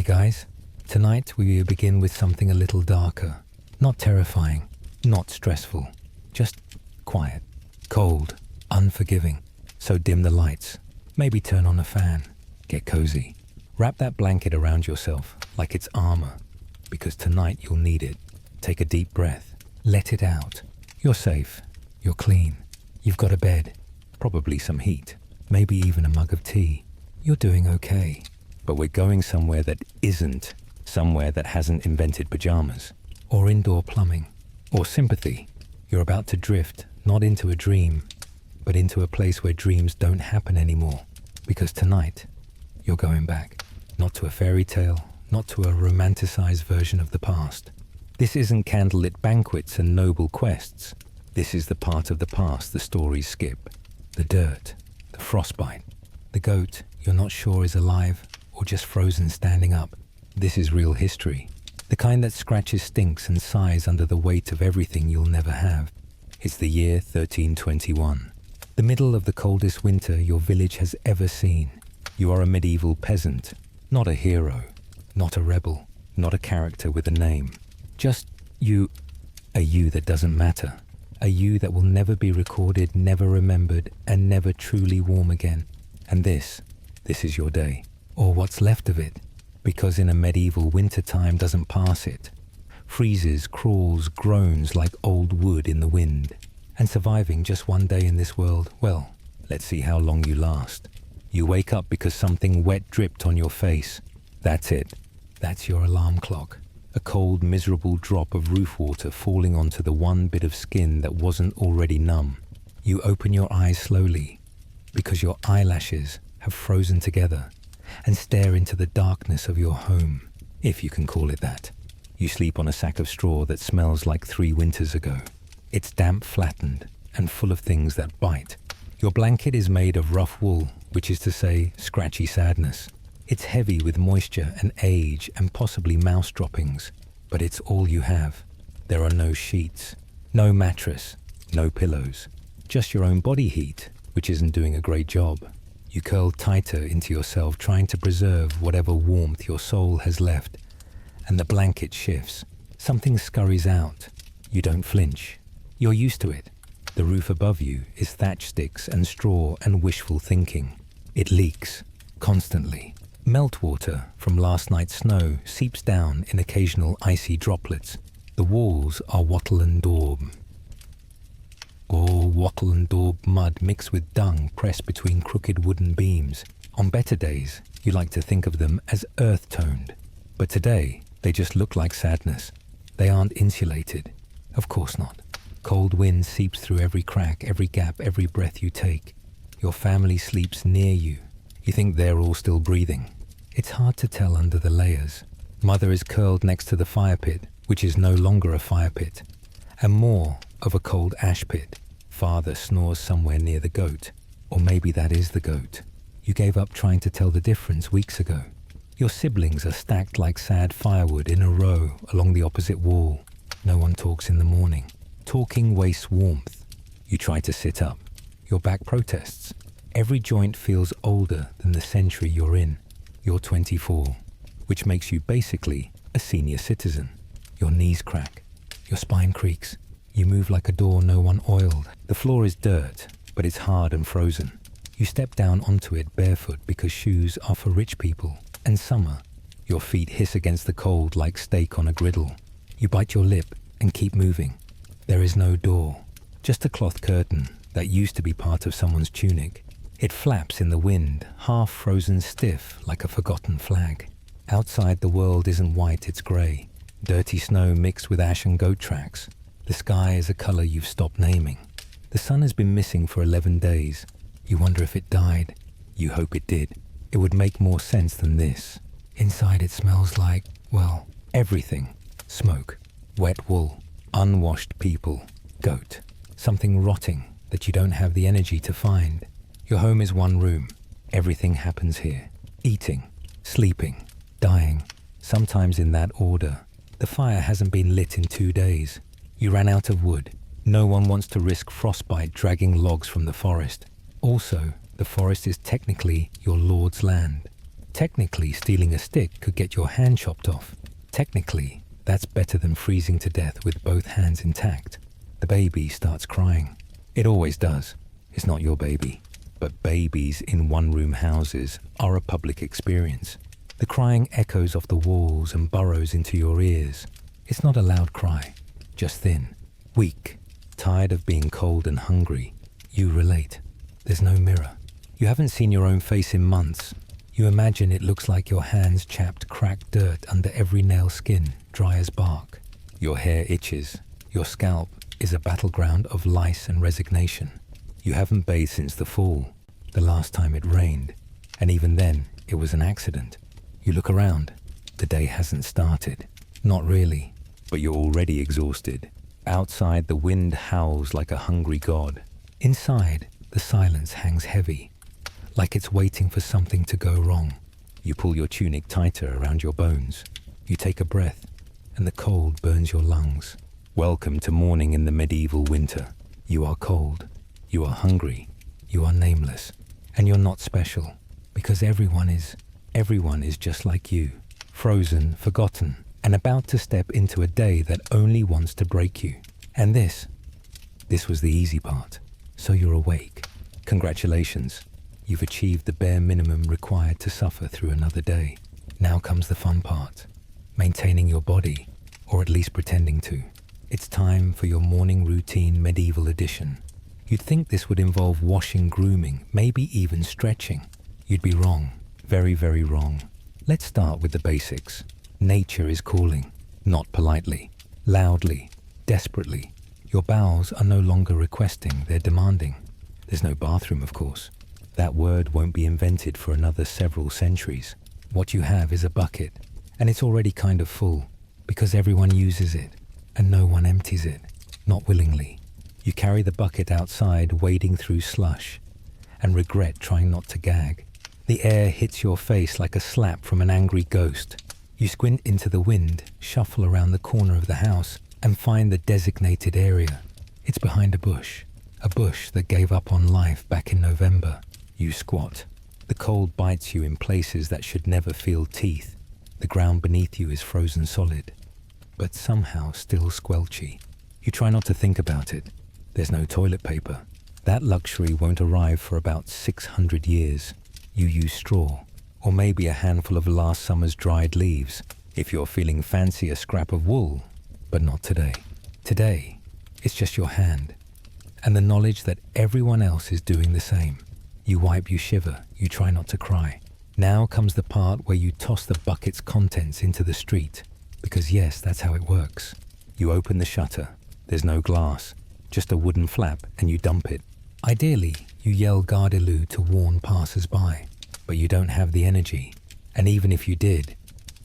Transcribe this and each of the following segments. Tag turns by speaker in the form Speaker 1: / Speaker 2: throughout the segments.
Speaker 1: Hey guys, tonight we begin with something a little darker. Not terrifying, not stressful, just quiet, cold, unforgiving. So dim the lights, maybe turn on a fan, get cozy. Wrap that blanket around yourself like it's armor, because tonight you'll need it. Take a deep breath, let it out. You're safe, you're clean, you've got a bed, probably some heat, maybe even a mug of tea. You're doing okay. But we're going somewhere that isn't, somewhere that hasn't invented pajamas, or indoor plumbing, or sympathy. You're about to drift, not into a dream, but into a place where dreams don't happen anymore. Because tonight, you're going back. Not to a fairy tale, not to a romanticized version of the past. This isn't candlelit banquets and noble quests. This is the part of the past the stories skip. The dirt, the frostbite, the goat you're not sure is alive or just frozen standing up. This is real history. The kind that scratches, stinks and sighs under the weight of everything you'll never have. It's the year 1321. The middle of the coldest winter your village has ever seen. You are a medieval peasant, not a hero, not a rebel, not a character with a name. Just you, a you that doesn't matter. A you that will never be recorded, never remembered, and never truly warm again. And this is your day. Or what's left of it, because in a medieval winter time doesn't pass it. Freezes, crawls, groans like old wood in the wind. And surviving just one day in this world, well, let's see how long you last. You wake up because something wet dripped on your face. That's it. That's your alarm clock. A cold, miserable drop of roof water falling onto the one bit of skin that wasn't already numb. You open your eyes slowly, because your eyelashes have frozen together, and stare into the darkness of your home, if you can call it that. You sleep on a sack of straw that smells like 3 winters ago. It's damp, flattened, and full of things that bite. Your blanket is made of rough wool, which is to say, scratchy sadness. It's heavy with moisture and age and possibly mouse droppings, but it's all you have. There are no sheets, no mattress, no pillows, just your own body heat, which isn't doing a great job. You curl tighter into yourself, trying to preserve whatever warmth your soul has left, and the blanket shifts. Something scurries out. You don't flinch. You're used to it. The roof above you is thatch sticks and straw and wishful thinking. It leaks, constantly. Meltwater from last night's snow seeps down in occasional icy droplets. The walls are wattle and daub. Wattle and daub mud mixed with dung pressed between crooked wooden beams. On better days, you like to think of them as earth-toned. But today, they just look like sadness. They aren't insulated. Of course not. Cold wind seeps through every crack, every gap, every breath you take. Your family sleeps near you. You think they're all still breathing. It's hard to tell under the layers. Mother is curled next to the fire pit, which is no longer a fire pit, and more of a cold ash pit. Father snores somewhere near the goat, or maybe that is the goat. You gave up trying to tell the difference weeks ago. Your siblings are stacked like sad firewood in a row along the opposite wall. No one talks in the morning. Talking wastes warmth. You try to sit up. Your back protests. Every joint feels older than the century you're in. You're 24, which makes you basically a senior citizen. Your knees crack. Your spine creaks. You move like a door no one oiled. The floor is dirt, but it's hard and frozen. You step down onto it barefoot because shoes are for rich people. And summer, your feet hiss against the cold like steak on a griddle. You bite your lip and keep moving. There is no door, just a cloth curtain that used to be part of someone's tunic. It flaps in the wind, half frozen stiff like a forgotten flag. Outside the world isn't white, it's grey. Dirty snow mixed with ash and goat tracks. The sky is a colour you've stopped naming. The sun has been missing for 11 days. You wonder if it died. You hope it did. It would make more sense than this. Inside it smells like, well, everything. Smoke, wet wool, unwashed people, goat. Something rotting that you don't have the energy to find. Your home is one room. Everything happens here. Eating, sleeping, dying. Sometimes in that order. The fire hasn't been lit in 2 days. You ran out of wood. No one wants to risk frostbite dragging logs from the forest. Also, the forest is technically your lord's land. Technically, stealing a stick could get your hand chopped off. Technically, that's better than freezing to death with both hands intact. The baby starts crying. It always does. It's not your baby. But babies in one-room houses are a public experience. The crying echoes off the walls and burrows into your ears. It's not a loud cry, just thin, weak, tired of being cold and hungry. You relate. There's no mirror. You haven't seen your own face in months. You imagine it looks like your hands chapped cracked dirt under every nail skin, dry as bark. Your hair itches. Your scalp is a battleground of lice and resignation. You haven't bathed since the fall, the last time it rained, and even then it was an accident. You look around. The day hasn't started. Not really, but you're already exhausted. Outside, the wind howls like a hungry god. Inside, the silence hangs heavy, like it's waiting for something to go wrong. You pull your tunic tighter around your bones. You take a breath, and the cold burns your lungs. Welcome to mourning in the medieval winter. You are cold. You are hungry. You are nameless. And you're not special, because everyone is just like you. Frozen, forgotten, and about to step into a day that only wants to break you. And this was the easy part. So you're awake. Congratulations. You've achieved the bare minimum required to suffer through another day. Now comes the fun part. Maintaining your body, or at least pretending to. It's time for your morning routine medieval edition. You'd think this would involve washing, grooming, maybe even stretching. You'd be wrong. Very, very wrong. Let's start with the basics. Nature is calling. Not politely. Loudly. Desperately. Your bowels are no longer requesting, they're demanding. There's no bathroom, of course. That word won't be invented for another several centuries. What you have is a bucket, and it's already kind of full, because everyone uses it, and no one empties it, not willingly. You carry the bucket outside, wading through slush, and regret trying not to gag. The air hits your face like a slap from an angry ghost. You squint into the wind, shuffle around the corner of the house, and find the designated area. It's behind a bush that gave up on life back in November. You squat. The cold bites you in places that should never feel teeth. The ground beneath you is frozen solid, but somehow still squelchy. You try not to think about it. There's no toilet paper. That luxury won't arrive for about 600 years. You use straw, or maybe a handful of last summer's dried leaves. If you're feeling fancy, a scrap of wool. But not today. Today, it's just your hand, and the knowledge that everyone else is doing the same. You wipe, you shiver, you try not to cry. Now comes the part where you toss the bucket's contents into the street, because yes, that's how it works. You open the shutter. There's no glass, just a wooden flap, and you dump it. Ideally, you yell Gardeloo to warn passers-by, but you don't have the energy, and even if you did,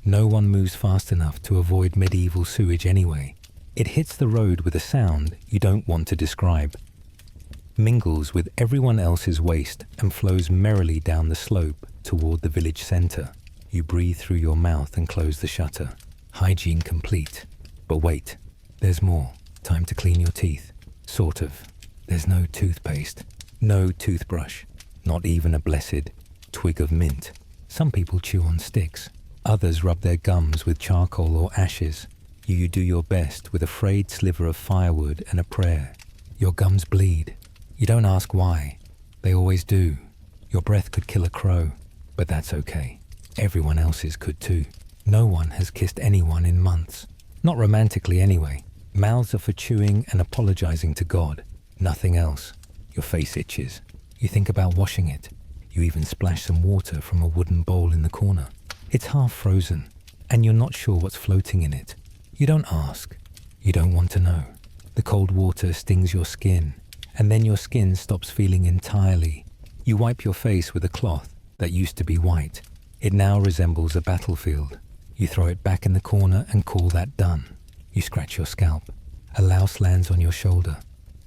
Speaker 1: no one moves fast enough to avoid medieval sewage anyway. It hits the road with a sound you don't want to describe, mingles with everyone else's waste, and flows merrily down the slope toward the village center. You breathe through your mouth and close the shutter. Hygiene complete. But wait, there's more. Time to clean your teeth. Sort of. There's no toothpaste, no toothbrush, not even a blessed twig of mint. Some people chew on sticks. Others rub their gums with charcoal or ashes. You do your best with a frayed sliver of firewood and a prayer. Your gums bleed. You don't ask why. They always do. Your breath could kill a crow, but that's okay. Everyone else's could too. No one has kissed anyone in months. Not romantically anyway. Mouths are for chewing and apologizing to God. Nothing else. Your face itches. You think about washing it. You even splash some water from a wooden bowl in the corner. It's half frozen, and you're not sure what's floating in it. You don't ask. You don't want to know. The cold water stings your skin, and then your skin stops feeling entirely. You wipe your face with a cloth that used to be white. It now resembles a battlefield. You throw it back in the corner and call that done. You scratch your scalp. A louse lands on your shoulder.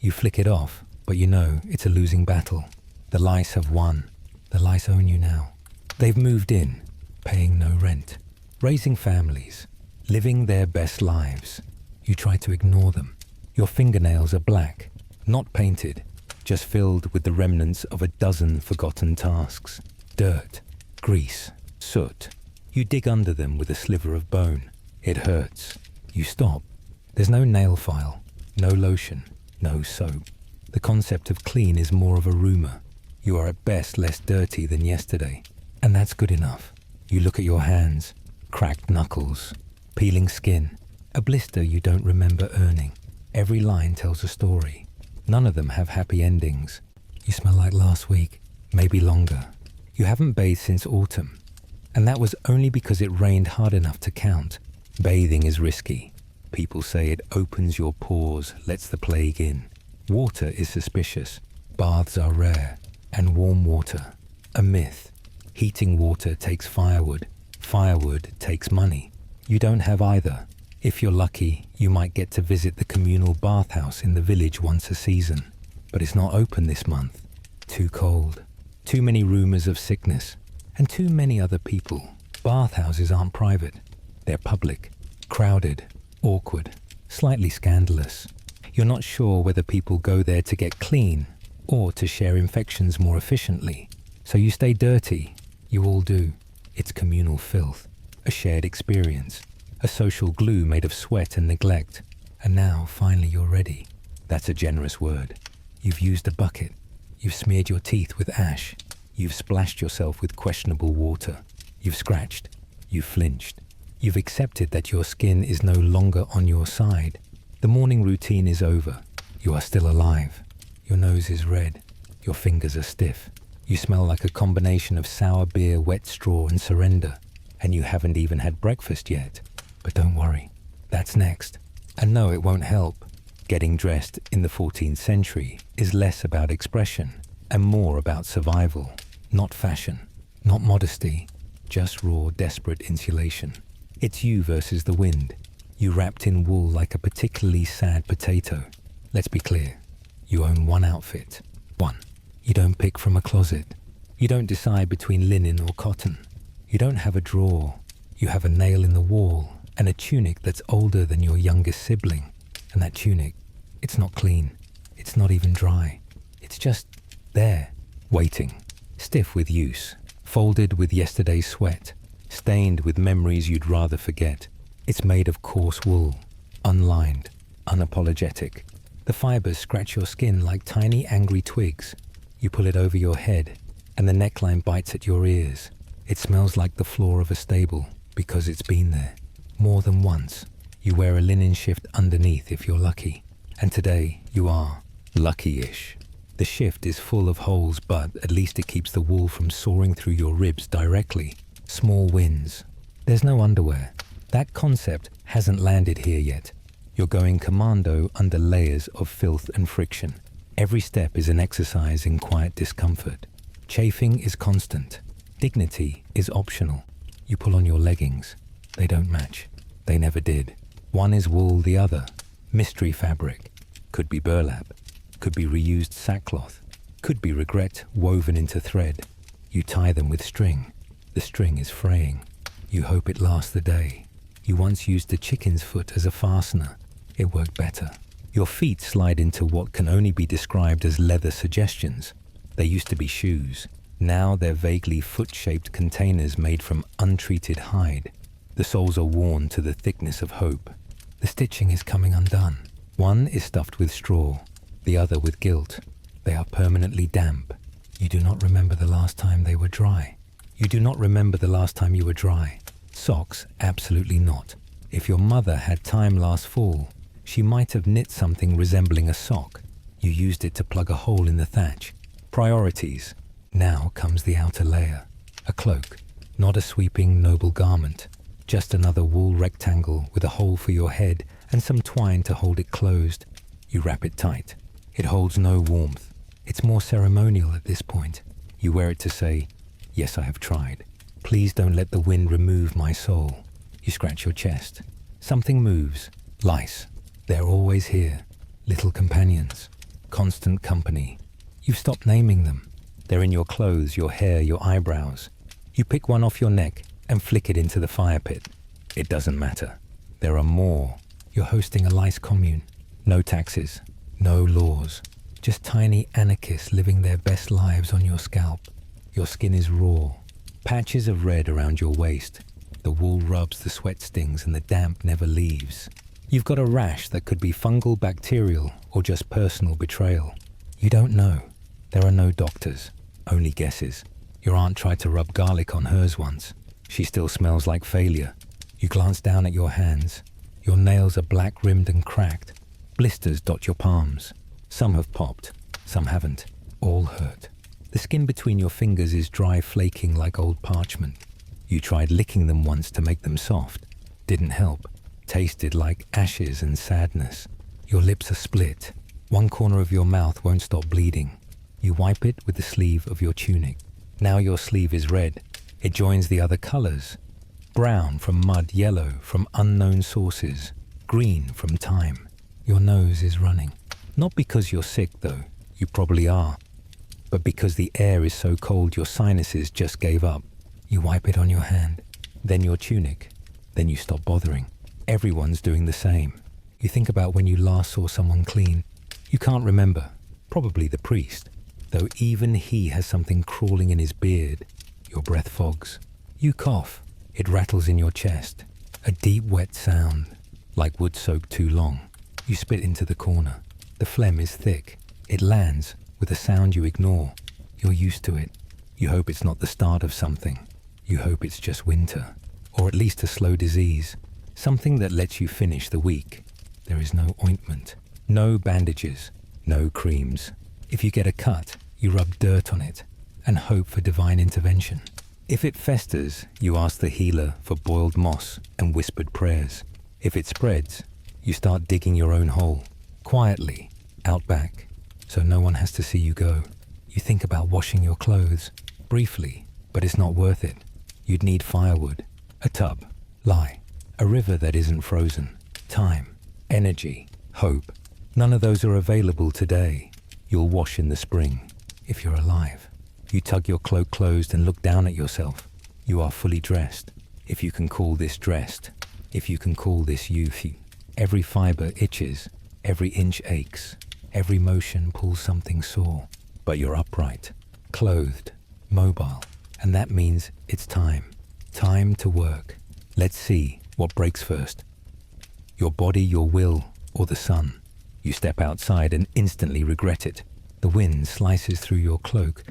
Speaker 1: You flick it off, but you know it's a losing battle. The lice have won. The lice own you now. They've moved in, paying no rent, raising families, living their best lives. You try to ignore them. Your fingernails are black, not painted, just filled with the remnants of a dozen forgotten tasks. Dirt, grease, soot. You dig under them with a sliver of bone. It hurts. You stop. There's no nail file, no lotion, no soap. The concept of clean is more of a rumor. You are at best less dirty than yesterday, and that's good enough. You look at your hands, cracked knuckles, peeling skin, a blister you don't remember earning. Every line tells a story. None of them have happy endings. You smell like last week, maybe longer. You haven't bathed since autumn, and that was only because it rained hard enough to count. Bathing is risky. People say it opens your pores, lets the plague in. Water is suspicious. Baths are rare. And warm water, a myth. Heating water takes firewood. Firewood takes money. You don't have either. If you're lucky, you might get to visit the communal bathhouse in the village once a season. But it's not open this month. Too cold. Too many rumors of sickness. And too many other people. Bathhouses aren't private. They're public. Crowded. Awkward. Slightly scandalous. You're not sure whether people go there to get clean or to share infections more efficiently. So you stay dirty. You all do. It's communal filth. A shared experience. A social glue made of sweat and neglect. And now, finally, you're ready. That's a generous word. You've used a bucket. You've smeared your teeth with ash. You've splashed yourself with questionable water. You've scratched. You've flinched. You've accepted that your skin is no longer on your side. The morning routine is over. You are still alive. Your nose is red. Your fingers are stiff. You smell like a combination of sour beer, wet straw, and surrender. And you haven't even had breakfast yet. But don't worry. That's next. And no, it won't help. Getting dressed in the 14th century is less about expression and more about survival. Not fashion. Not modesty. Just raw, desperate insulation. It's you versus the wind. You wrapped in wool like a particularly sad potato. Let's be clear. You own one outfit. One. You don't pick from a closet. You don't decide between linen or cotton. You don't have a drawer. You have a nail in the wall and a tunic that's older than your youngest sibling. And that tunic, it's not clean. It's not even dry. It's just there, waiting. Stiff with use. Folded with yesterday's sweat. Stained with memories you'd rather forget. It's made of coarse wool. Unlined. Unapologetic. The fibers scratch your skin like tiny angry twigs. You pull it over your head, and the neckline bites at your ears. It smells like the floor of a stable, because it's been there. More than once. You wear a linen shift underneath if you're lucky. And today, you are lucky-ish. The shift is full of holes, but at least it keeps the wool from soaring through your ribs directly. Small wins. There's no underwear. That concept hasn't landed here yet. You're going commando under layers of filth and friction. Every step is an exercise in quiet discomfort. Chafing is constant. Dignity is optional. You pull on your leggings. They don't match. They never did. One is wool, the other. Mystery fabric. Could be burlap. Could be reused sackcloth. Could be regret woven into thread. You tie them with string. The string is fraying. You hope it lasts the day. You once used a chicken's foot as a fastener. It worked better. Your feet slide into what can only be described as leather suggestions. They used to be shoes. Now they're vaguely foot-shaped containers made from untreated hide. The soles are worn to the thickness of hope. The stitching is coming undone. One is stuffed with straw, the other with guilt. They are permanently damp. You do not remember the last time they were dry. You do not remember the last time you were dry. Socks, absolutely not. If your mother had time last fall, she might have knit something resembling a sock. You used it to plug a hole in the thatch. Priorities. Now comes the outer layer. A cloak. Not a sweeping, noble garment. Just another wool rectangle with a hole for your head and some twine to hold it closed. You wrap it tight. It holds no warmth. It's more ceremonial at this point. You wear it to say, yes, I have tried. Please don't let the wind remove my soul. You scratch your chest. Something moves. Lice. They're always here. Little companions. Constant company. You've stopped naming them. They're in your clothes, your hair, your eyebrows. You pick one off your neck and flick it into the fire pit. It doesn't matter. There are more. You're hosting a lice commune. No taxes. No laws. Just tiny anarchists living their best lives on your scalp. Your skin is raw. Patches of red around your waist. The wool rubs, the sweat stings, and the damp never leaves. You've got a rash that could be fungal, bacterial, or just personal betrayal. You don't know. There are no doctors, only guesses. Your aunt tried to rub garlic on hers once. She still smells like failure. You glance down at your hands. Your nails are black-rimmed and cracked. Blisters dot your palms. Some have popped, some haven't. All hurt. The skin between your fingers is dry, flaking like old parchment. You tried licking them once to make them soft. Didn't help. Tasted like ashes and sadness. Your lips are split. One corner of your mouth won't stop bleeding. You wipe it with the sleeve of your tunic. Now your sleeve is red. It joins the other colors. Brown from mud, yellow from unknown sources, green from time. Your nose is running. Not because you're sick, though. You probably are. But because the air is so cold your sinuses just gave up. You wipe it on your hand, then your tunic, then you stop bothering. Everyone's doing the same. You think about when you last saw someone clean. You can't remember. Probably the priest. Though even he has something crawling in his beard. Your breath fogs. You cough. It rattles in your chest. A deep wet sound, like wood soaked too long. You spit into the corner. The phlegm is thick. It lands with a sound you ignore. You're used to it. You hope it's not the start of something. You hope it's just winter. Or at least a slow disease. Something that lets you finish the week. There is no ointment. No bandages. No creams. If you get a cut, you rub dirt on it and hope for divine intervention. If it festers, you ask the healer for boiled moss and whispered prayers. If it spreads, you start digging your own hole. Quietly, out back, so no one has to see you go. You think about washing your clothes, briefly, but it's not worth it. You'd need firewood, a tub, lie, a river that isn't frozen, time, energy, hope. None of those are available today. You'll wash in the spring, if you're alive. You tug your cloak closed and look down at yourself. You are fully dressed, if you can call this dressed, if you can call this youth. Every fiber itches, every inch aches, every motion pulls something sore. But you're upright, clothed, mobile, and that means it's time. Time to work. Let's see what breaks first. Your body, your will, or the sun. You step outside and instantly regret it. The wind slices through your cloak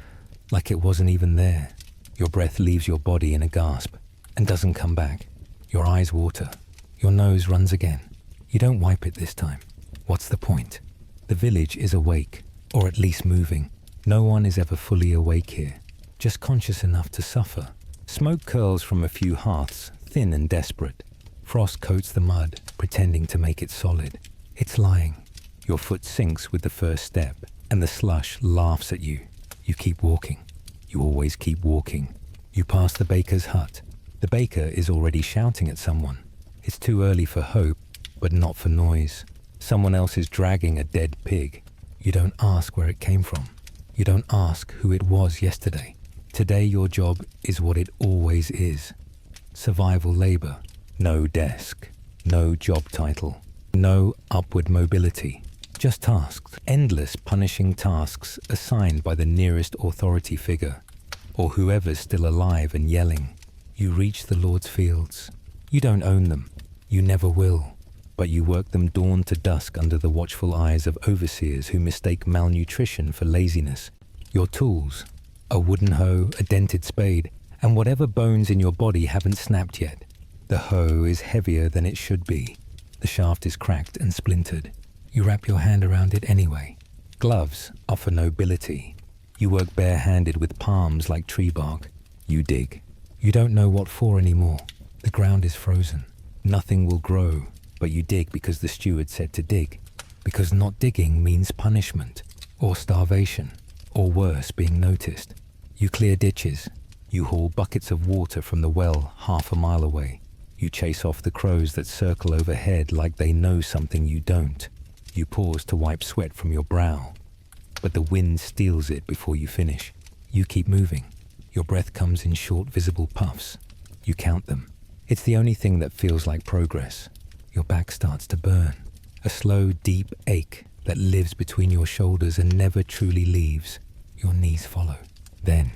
Speaker 1: like it wasn't even there. Your breath leaves your body in a gasp and doesn't come back. Your eyes water. Your nose runs again. You don't wipe it this time. What's the point? The village is awake, or at least moving. No one is ever fully awake here, just conscious enough to suffer. Smoke curls from a few hearths, thin and desperate. Frost coats the mud, pretending to make it solid. It's lying. Your foot sinks with the first step, and the slush laughs at you. You keep walking. You always keep walking. You pass the baker's hut. The baker is already shouting at someone. It's too early for hope, but not for noise. Someone else is dragging a dead pig. You don't ask where it came from. You don't ask who it was yesterday. Today your job is what it always is. Survival labor. No desk. No job title. No upward mobility. Just tasks. Endless punishing tasks assigned by the nearest authority figure, or whoever's still alive and yelling. You reach the Lord's fields. You don't own them. You never will. But you work them dawn to dusk under the watchful eyes of overseers who mistake malnutrition for laziness. Your tools, a wooden hoe, a dented spade, and whatever bones in your body haven't snapped yet. The hoe is heavier than it should be. The shaft is cracked and splintered. You wrap your hand around it anyway. Gloves offer nobility. You work bare-handed with palms like tree bark. You dig. You don't know what for anymore. The ground is frozen. Nothing will grow, but you dig because the steward said to dig. Because not digging means punishment, or starvation, or worse, being noticed. You clear ditches. You haul buckets of water from the well half a mile away. You chase off the crows that circle overhead like they know something you don't. You pause to wipe sweat from your brow, but the wind steals it before you finish. You keep moving. Your breath comes in short, visible puffs. You count them. It's the only thing that feels like progress. Your back starts to burn. A slow, deep ache that lives between your shoulders and never truly leaves. Your knees follow. Then,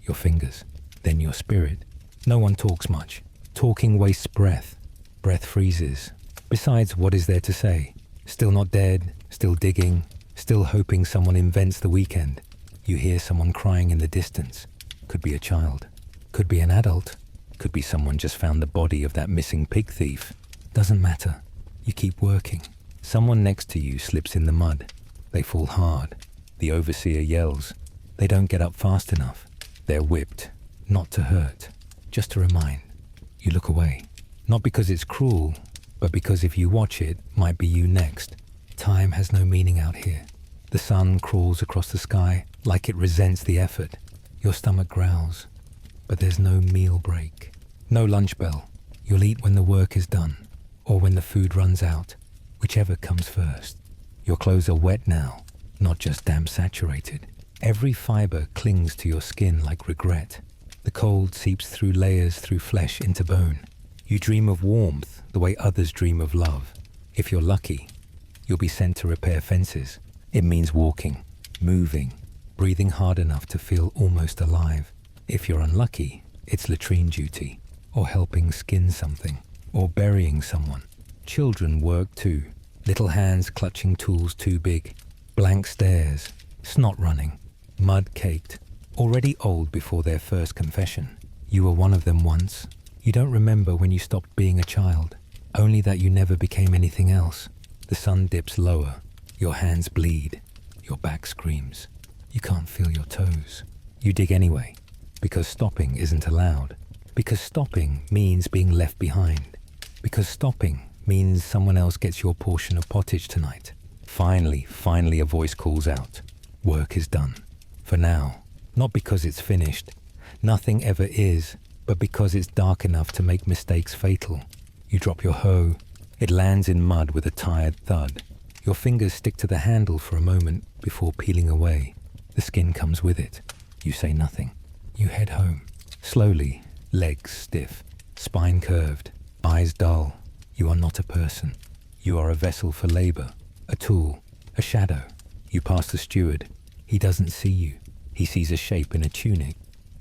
Speaker 1: your fingers. then your spirit. No one talks much. Talking wastes breath. Breath freezes. Besides, what is there to say? Still not dead, still digging, still hoping someone invents the weekend. You hear someone crying in the distance. Could be a child. Could be an adult. Could be someone just found the body of that missing pig thief. Doesn't matter. You keep working. Someone next to you slips in the mud. They fall hard. The overseer yells. They don't get up fast enough. They're whipped. Not to hurt. Just to remind. You look away. Not because it's cruel, but because if you watch it, might be you next. Time has no meaning out here. The sun crawls across the sky like it resents the effort. Your stomach growls. But there's no meal break. No lunch bell. You'll eat when the work is done. Or when the food runs out. Whichever comes first. Your clothes are wet now, not just damp saturated. Every fiber clings to your skin like regret. The cold seeps through layers through flesh into bone. You dream of warmth the way others dream of love. If you're lucky, you'll be sent to repair fences. It means walking, moving, breathing hard enough to feel almost alive. If you're unlucky, it's latrine duty, or helping skin something, or burying someone. Children work too. Little hands clutching tools too big. Blank stares, snot running, mud caked, already old before their first confession. You were one of them once. You don't remember when you stopped being a child, only that you never became anything else. The sun dips lower. Your hands bleed. Your back screams. You can't feel your toes. You dig anyway, because stopping isn't allowed. Because stopping means being left behind. Because stopping means someone else gets your portion of pottage tonight. Finally a voice calls out. Work is done. For now. Not because it's finished. Nothing ever is, but because it's dark enough to make mistakes fatal. You drop your hoe. It lands in mud with a tired thud. Your fingers stick to the handle for a moment before peeling away. The skin comes with it. You say nothing. You head home. Slowly, legs stiff, spine curved, eyes dull. You are not a person. You are a vessel for labor, a tool, a shadow. You pass the steward. He doesn't see you. He sees a shape in a tunic.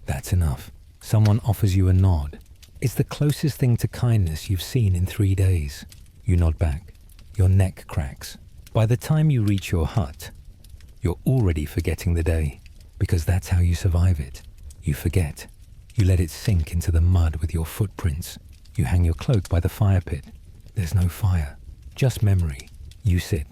Speaker 1: That's enough. Someone offers you a nod. It's the closest thing to kindness you've seen in 3 days. You nod back. Your neck cracks. By the time you reach your hut, you're already forgetting the day, because that's how you survive it. You forget. You let it sink into the mud with your footprints. You hang your cloak by the fire pit. There's no fire, just memory. You sit.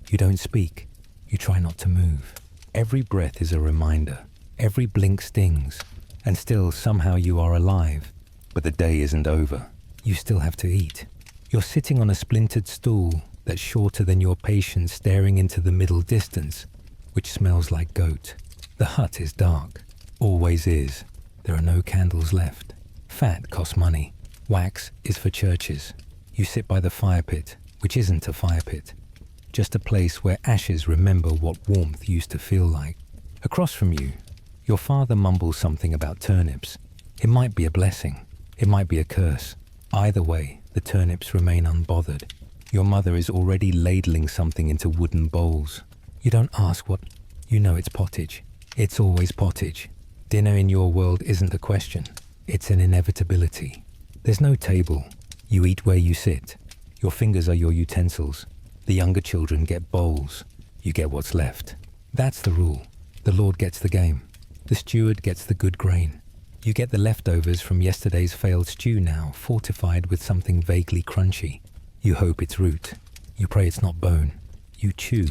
Speaker 1: You don't speak. You try not to move. Every breath is a reminder. Every blink stings. And still, somehow you are alive. But the day isn't over. You still have to eat. You're sitting on a splintered stool that's shorter than your patience staring into the middle distance, which smells like goat. The hut is dark. Always is. There are no candles left. Fat costs money. Wax is for churches. You sit by the fire pit, which isn't a fire pit. Just a place where ashes remember what warmth used to feel like. Across from you, your father mumbles something about turnips. It might be a blessing. It might be a curse. Either way, the turnips remain unbothered. Your mother is already ladling something into wooden bowls. You don't ask what. You know it's pottage. It's always pottage. Dinner in your world isn't a question. It's an inevitability. There's no table. You eat where you sit. Your fingers are your utensils. The younger children get bowls. You get what's left. That's the rule. The Lord gets the game. The steward gets the good grain. You get the leftovers from yesterday's failed stew now, fortified with something vaguely crunchy. You hope it's root. You pray it's not bone. You chew.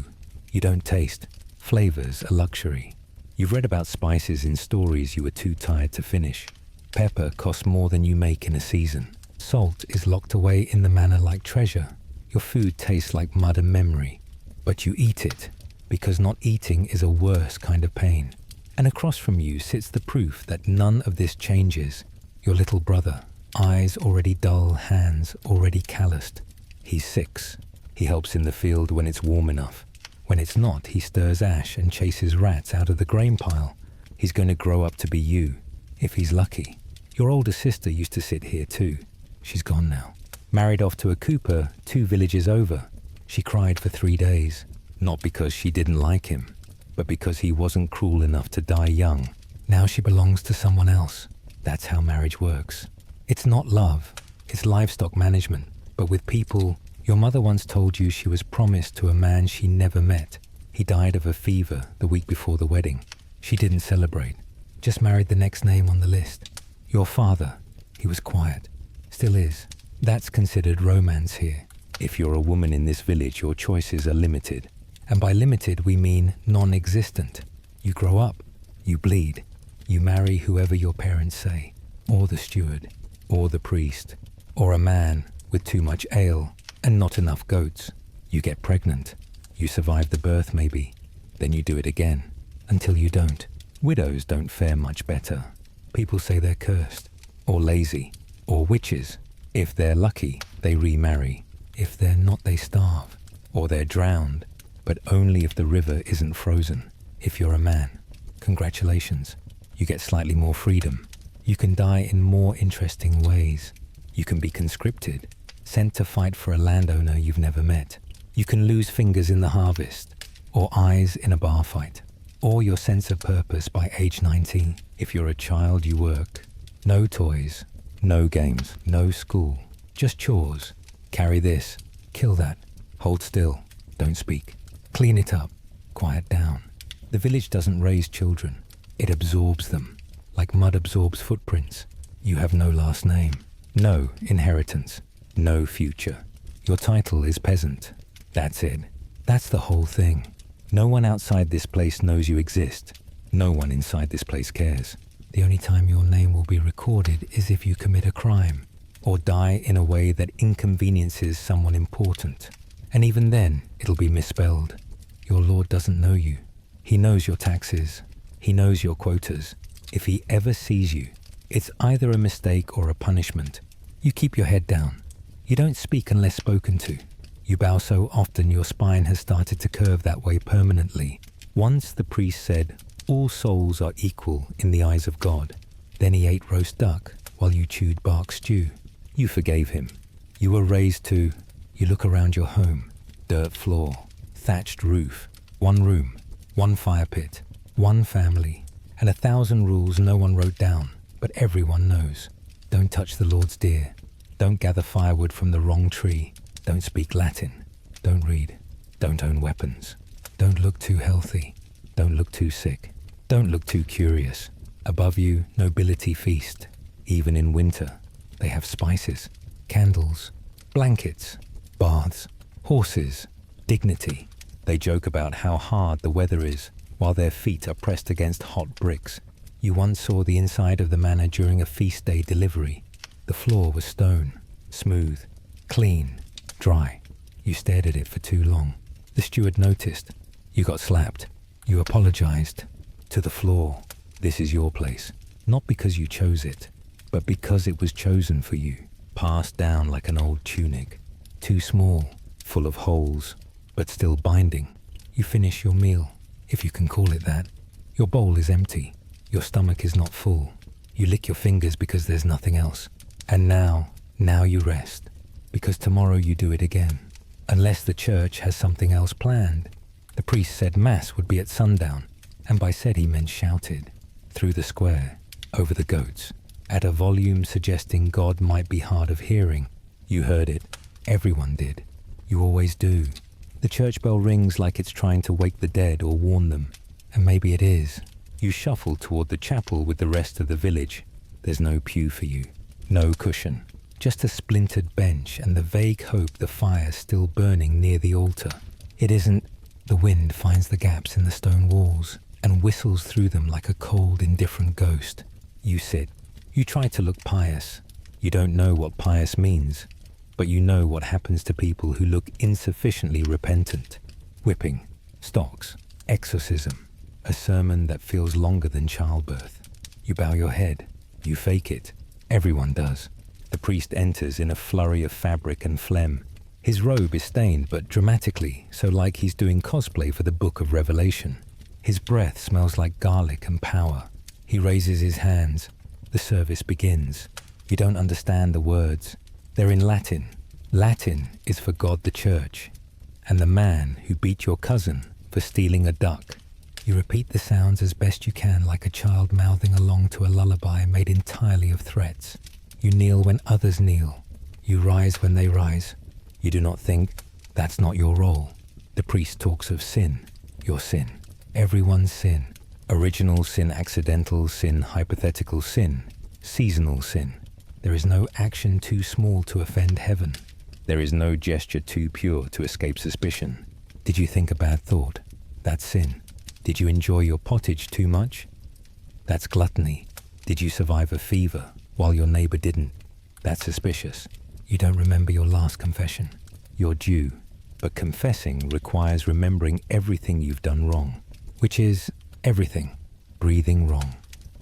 Speaker 1: You don't taste. Flavors a luxury. You've read about spices in stories you were too tired to finish. Pepper costs more than you make in a season. Salt is locked away in the manor like treasure. Your food tastes like mud and memory. But you eat it, because not eating is a worse kind of pain. And across from you sits the proof that none of this changes. Your little brother, eyes already dull, hands already calloused. He's 6. He helps in the field when it's warm enough. When it's not, he stirs ash and chases rats out of the grain pile. He's going to grow up to be you, if he's lucky. Your older sister used to sit here too. She's gone now. Married off to a cooper 2 villages over. She cried for 3 days, not because she didn't like him, but because he wasn't cruel enough to die young. Now she belongs to someone else. That's how marriage works. It's not love, it's livestock management. But with people, your mother once told you she was promised to a man she never met. He died of a fever the week before the wedding. She didn't celebrate, just married the next name on the list. Your father, he was quiet, still is. That's considered romance here. If you're a woman in this village, your choices are limited. And by limited, we mean non-existent. You grow up, you bleed, you marry whoever your parents say, or the steward, or the priest, or a man with too much ale and not enough goats. You get pregnant. You survive the birth maybe. Then you do it again, until you don't. Widows don't fare much better. People say they're cursed, or lazy, or witches. If they're lucky, they remarry. If they're not, they starve, or they're drowned. But only if the river isn't frozen. If you're a man, congratulations. You get slightly more freedom. You can die in more interesting ways. You can be conscripted, sent to fight for a landowner you've never met. You can lose fingers in the harvest, or eyes in a bar fight, or your sense of purpose by age 19. If you're a child, you work. No toys, no games, no school, just chores. Carry this, kill that, hold still, don't speak. Clean it up, quiet down. The village doesn't raise children, it absorbs them, like mud absorbs footprints. You have no last name, no inheritance, no future. Your title is Peasant. That's it. That's the whole thing. No one outside this place knows you exist. No one inside this place cares. The only time your name will be recorded is if you commit a crime, or die in a way that inconveniences someone important. And even then, it'll be misspelled. Your Lord doesn't know you. He knows your taxes. He knows your quotas. If he ever sees you, it's either a mistake or a punishment. You keep your head down. You don't speak unless spoken to. You bow so often your spine has started to curve that way permanently. Once the priest said, all souls are equal in the eyes of God. Then he ate roast duck while you chewed bark stew. You forgave him. You were raised to... You look around your home. Dirt floor, thatched roof, one room, one fire pit, one family, and 1,000 rules no one wrote down, but everyone knows. Don't touch the Lord's deer. Don't gather firewood from the wrong tree. Don't speak Latin. Don't read. Don't own weapons. Don't look too healthy. Don't look too sick. Don't look too curious. Above you, nobility feast. Even in winter, they have spices, candles, blankets, baths, horses, dignity. They joke about how hard the weather is, while their feet are pressed against hot bricks. You once saw the inside of the manor during a feast day delivery. The floor was stone, smooth, clean, dry. You stared at it for too long. The steward noticed. You got slapped. You apologized. To the floor. This is your place. Not because you chose it, but because it was chosen for you. Passed down like an old tunic. Too small, full of holes, but still binding. You finish your meal, if you can call it that. Your bowl is empty. Your stomach is not full. You lick your fingers because there's nothing else. And now you rest. Because tomorrow you do it again. Unless the church has something else planned. The priest said Mass would be at sundown, and by said he meant shouted. Through the square, over the goats, at a volume suggesting God might be hard of hearing. You heard it. Everyone did. You always do. The church bell rings like it's trying to wake the dead or warn them. And maybe it is. You shuffle toward the chapel with the rest of the village. There's no pew for you. No cushion. Just a splintered bench and the vague hope the fire's still burning near the altar. It isn't. The wind finds the gaps in the stone walls and whistles through them like a cold, indifferent ghost. You sit. You try to look pious. You don't know what pious means, but you know what happens to people who look insufficiently repentant. Whipping, stocks, exorcism, a sermon that feels longer than childbirth. You bow your head. You fake it. Everyone does. The priest enters in a flurry of fabric and phlegm. His robe is stained, but dramatically, so like he's doing cosplay for the Book of Revelation. His breath smells like garlic and power. He raises his hands. The service begins. You don't understand the words. They're in Latin. Latin is for God the Church, and the man who beat your cousin for stealing a duck. You repeat the sounds as best you can, like a child mouthing along to a lullaby made entirely of threats. You kneel when others kneel. You rise when they rise. You do not think. That's not your role. The priest talks of sin. Your sin. Everyone's sin. Original sin, accidental sin, hypothetical sin, seasonal sin. There is no action too small to offend heaven. There is no gesture too pure to escape suspicion. Did you think a bad thought? That's sin. Did you enjoy your pottage too much? That's gluttony. Did you survive a fever while your neighbor didn't? That's suspicious. You don't remember your last confession. You're due. But confessing requires remembering everything you've done wrong, which is everything. Breathing wrong,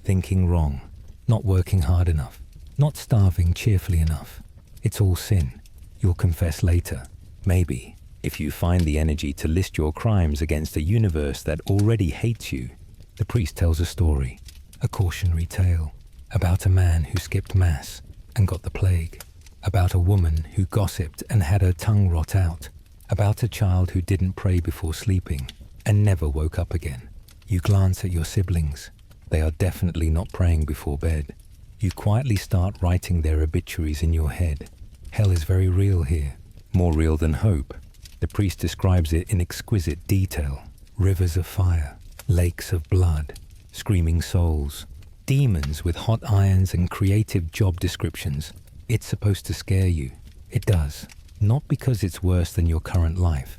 Speaker 1: thinking wrong, not working hard enough, not starving cheerfully enough. It's all sin. You'll confess later. Maybe, if you find the energy to list your crimes against a universe that already hates you. The priest tells a story, a cautionary tale, about a man who skipped mass and got the plague, about a woman who gossiped and had her tongue rot out, about a child who didn't pray before sleeping and never woke up again. You glance at your siblings. They are definitely not praying before bed. You quietly start writing their obituaries in your head. Hell is very real here, more real than hope. The priest describes it in exquisite detail. Rivers of fire, lakes of blood, screaming souls, demons with hot irons and creative job descriptions. It's supposed to scare you. It does. Not because it's worse than your current life,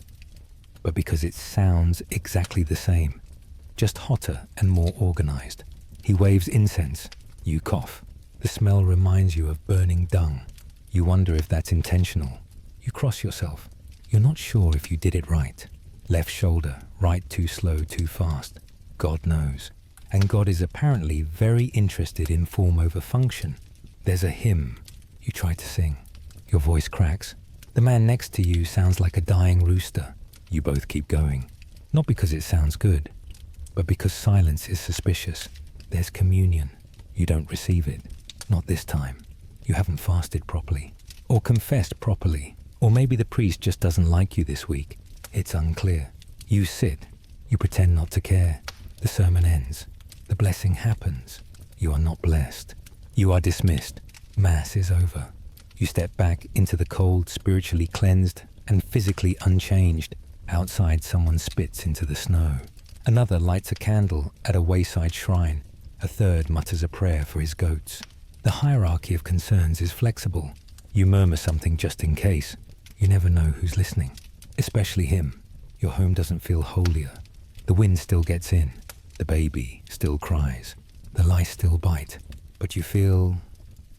Speaker 1: but because it sounds exactly the same, just hotter and more organized. He waves incense. You cough. The smell reminds you of burning dung. You wonder if that's intentional. You cross yourself. You're not sure if you did it right. Left shoulder, right too slow, too fast. God knows. And God is apparently very interested in form over function. There's a hymn. You try to sing. Your voice cracks. The man next to you sounds like a dying rooster. You both keep going. Not because it sounds good, but because silence is suspicious. There's communion. You don't receive it. Not this time. You haven't fasted properly, or confessed properly, or maybe the priest just doesn't like you this week. It's unclear. You sit. You pretend not to care. The sermon ends. The blessing happens. You are not blessed. You are dismissed. Mass is over. You step back into the cold, spiritually cleansed and physically unchanged. Outside, someone spits into the snow. Another lights a candle at a wayside shrine. A third mutters a prayer for his goats. The hierarchy of concerns is flexible. You murmur something just in case. You never know who's listening, especially him. Your home doesn't feel holier. The wind still gets in. The baby still cries. The lice still bite. But you feel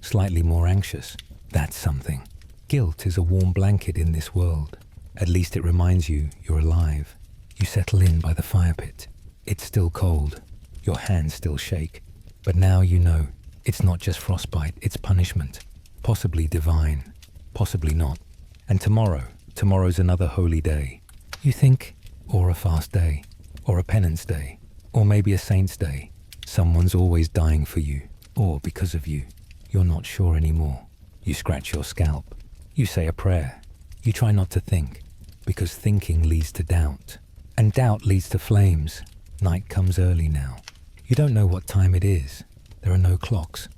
Speaker 1: slightly more anxious. That's something. Guilt is a warm blanket in this world. At least it reminds you you're alive. You settle in by the fire pit. It's still cold. Your hands still shake. But now you know. It's not just frostbite, it's punishment. Possibly divine, possibly not. And tomorrow's another holy day. You think, or a fast day, or a penance day, or maybe a saint's day. Someone's always dying for you, or because of you. You're not sure anymore. You scratch your scalp. You say a prayer. You try not to think, because thinking leads to doubt. And doubt leads to flames. Night comes early now. You don't know what time it is. There are no clocks,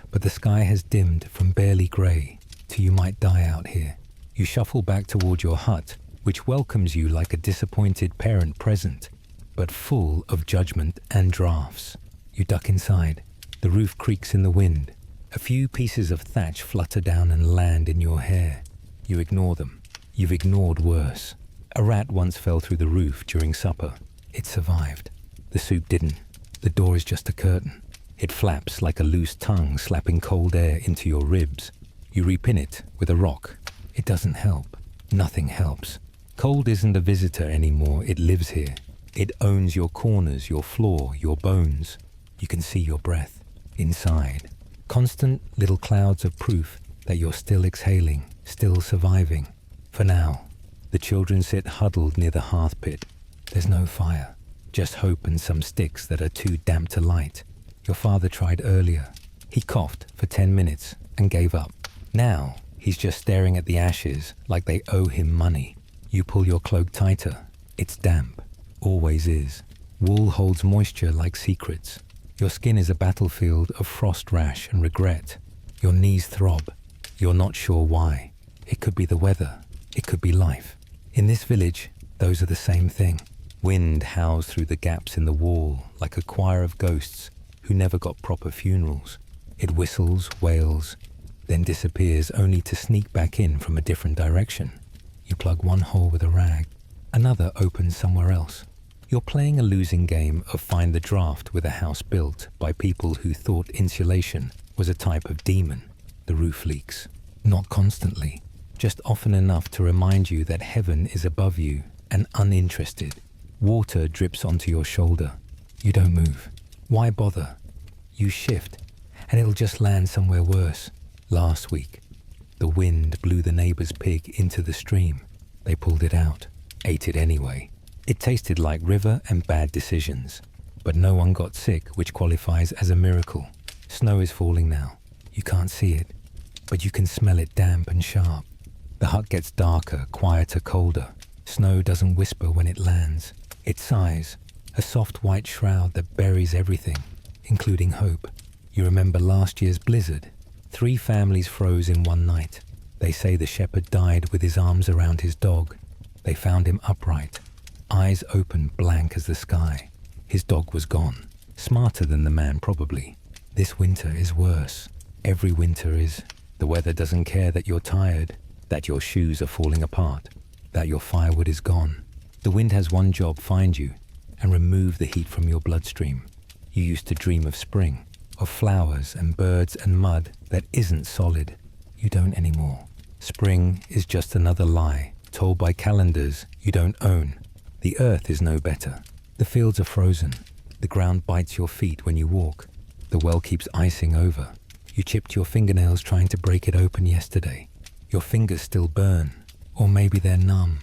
Speaker 1: but the sky has dimmed from barely grey to you might die out here. You shuffle back toward your hut, which welcomes you like a disappointed parent present, but full of judgment and drafts. You duck inside. The roof creaks in the wind. A few pieces of thatch flutter down and land in your hair. You ignore them. You've ignored worse. A rat once fell through the roof during supper. It survived. The soup didn't. The door is just a curtain. It flaps like a loose tongue slapping cold air into your ribs. You repin it with a rock. It doesn't help. Nothing helps. Cold isn't a visitor anymore. It lives here. It owns your corners, your floor, your bones. You can see your breath. Inside. Constant little clouds of proof that you're still exhaling, still surviving. For now. The children sit huddled near the hearth pit. There's no fire. Just hope and some sticks that are too damp to light. Your father tried earlier. He coughed for 10 minutes and gave up. Now, he's just staring at the ashes like they owe him money. You pull your cloak tighter. It's damp. Always is. Wool holds moisture like secrets. Your skin is a battlefield of frost rash and regret. Your knees throb. You're not sure why. It could be the weather. It could be life. In this village, those are the same thing. Wind howls through the gaps in the wall like a choir of ghosts who never got proper funerals. It whistles, wails, then disappears only to sneak back in from a different direction. You plug one hole with a rag, another opens somewhere else. You're playing a losing game of find the draft with a house built by people who thought insulation was a type of demon. The roof leaks. Not constantly, just often enough to remind you that heaven is above you and uninterested. Water drips onto your shoulder. You don't move. Why bother? You shift, and it'll just land somewhere worse. Last week, the wind blew the neighbor's pig into the stream. They pulled it out, ate it anyway. It tasted like river and bad decisions. But no one got sick, which qualifies as a miracle. Snow is falling now. You can't see it, but you can smell it damp and sharp. The hut gets darker, quieter, colder. Snow doesn't whisper when it lands. It sighs, a soft white shroud that buries everything, including hope. You remember last year's blizzard? 3 families froze in one night. They say the shepherd died with his arms around his dog. They found him upright, eyes open blank as the sky. His dog was gone. Smarter than the man, probably. This winter is worse. Every winter is. The weather doesn't care that you're tired, that your shoes are falling apart, that your firewood is gone. The wind has one job: find you and remove the heat from your bloodstream. You used to dream of spring, of flowers and birds and mud that isn't solid. You don't anymore. Spring is just another lie told by calendars you don't own. The earth is no better. The fields are frozen. The ground bites your feet when you walk. The well keeps icing over. You chipped your fingernails trying to break it open yesterday. Your fingers still burn, or maybe they're numb.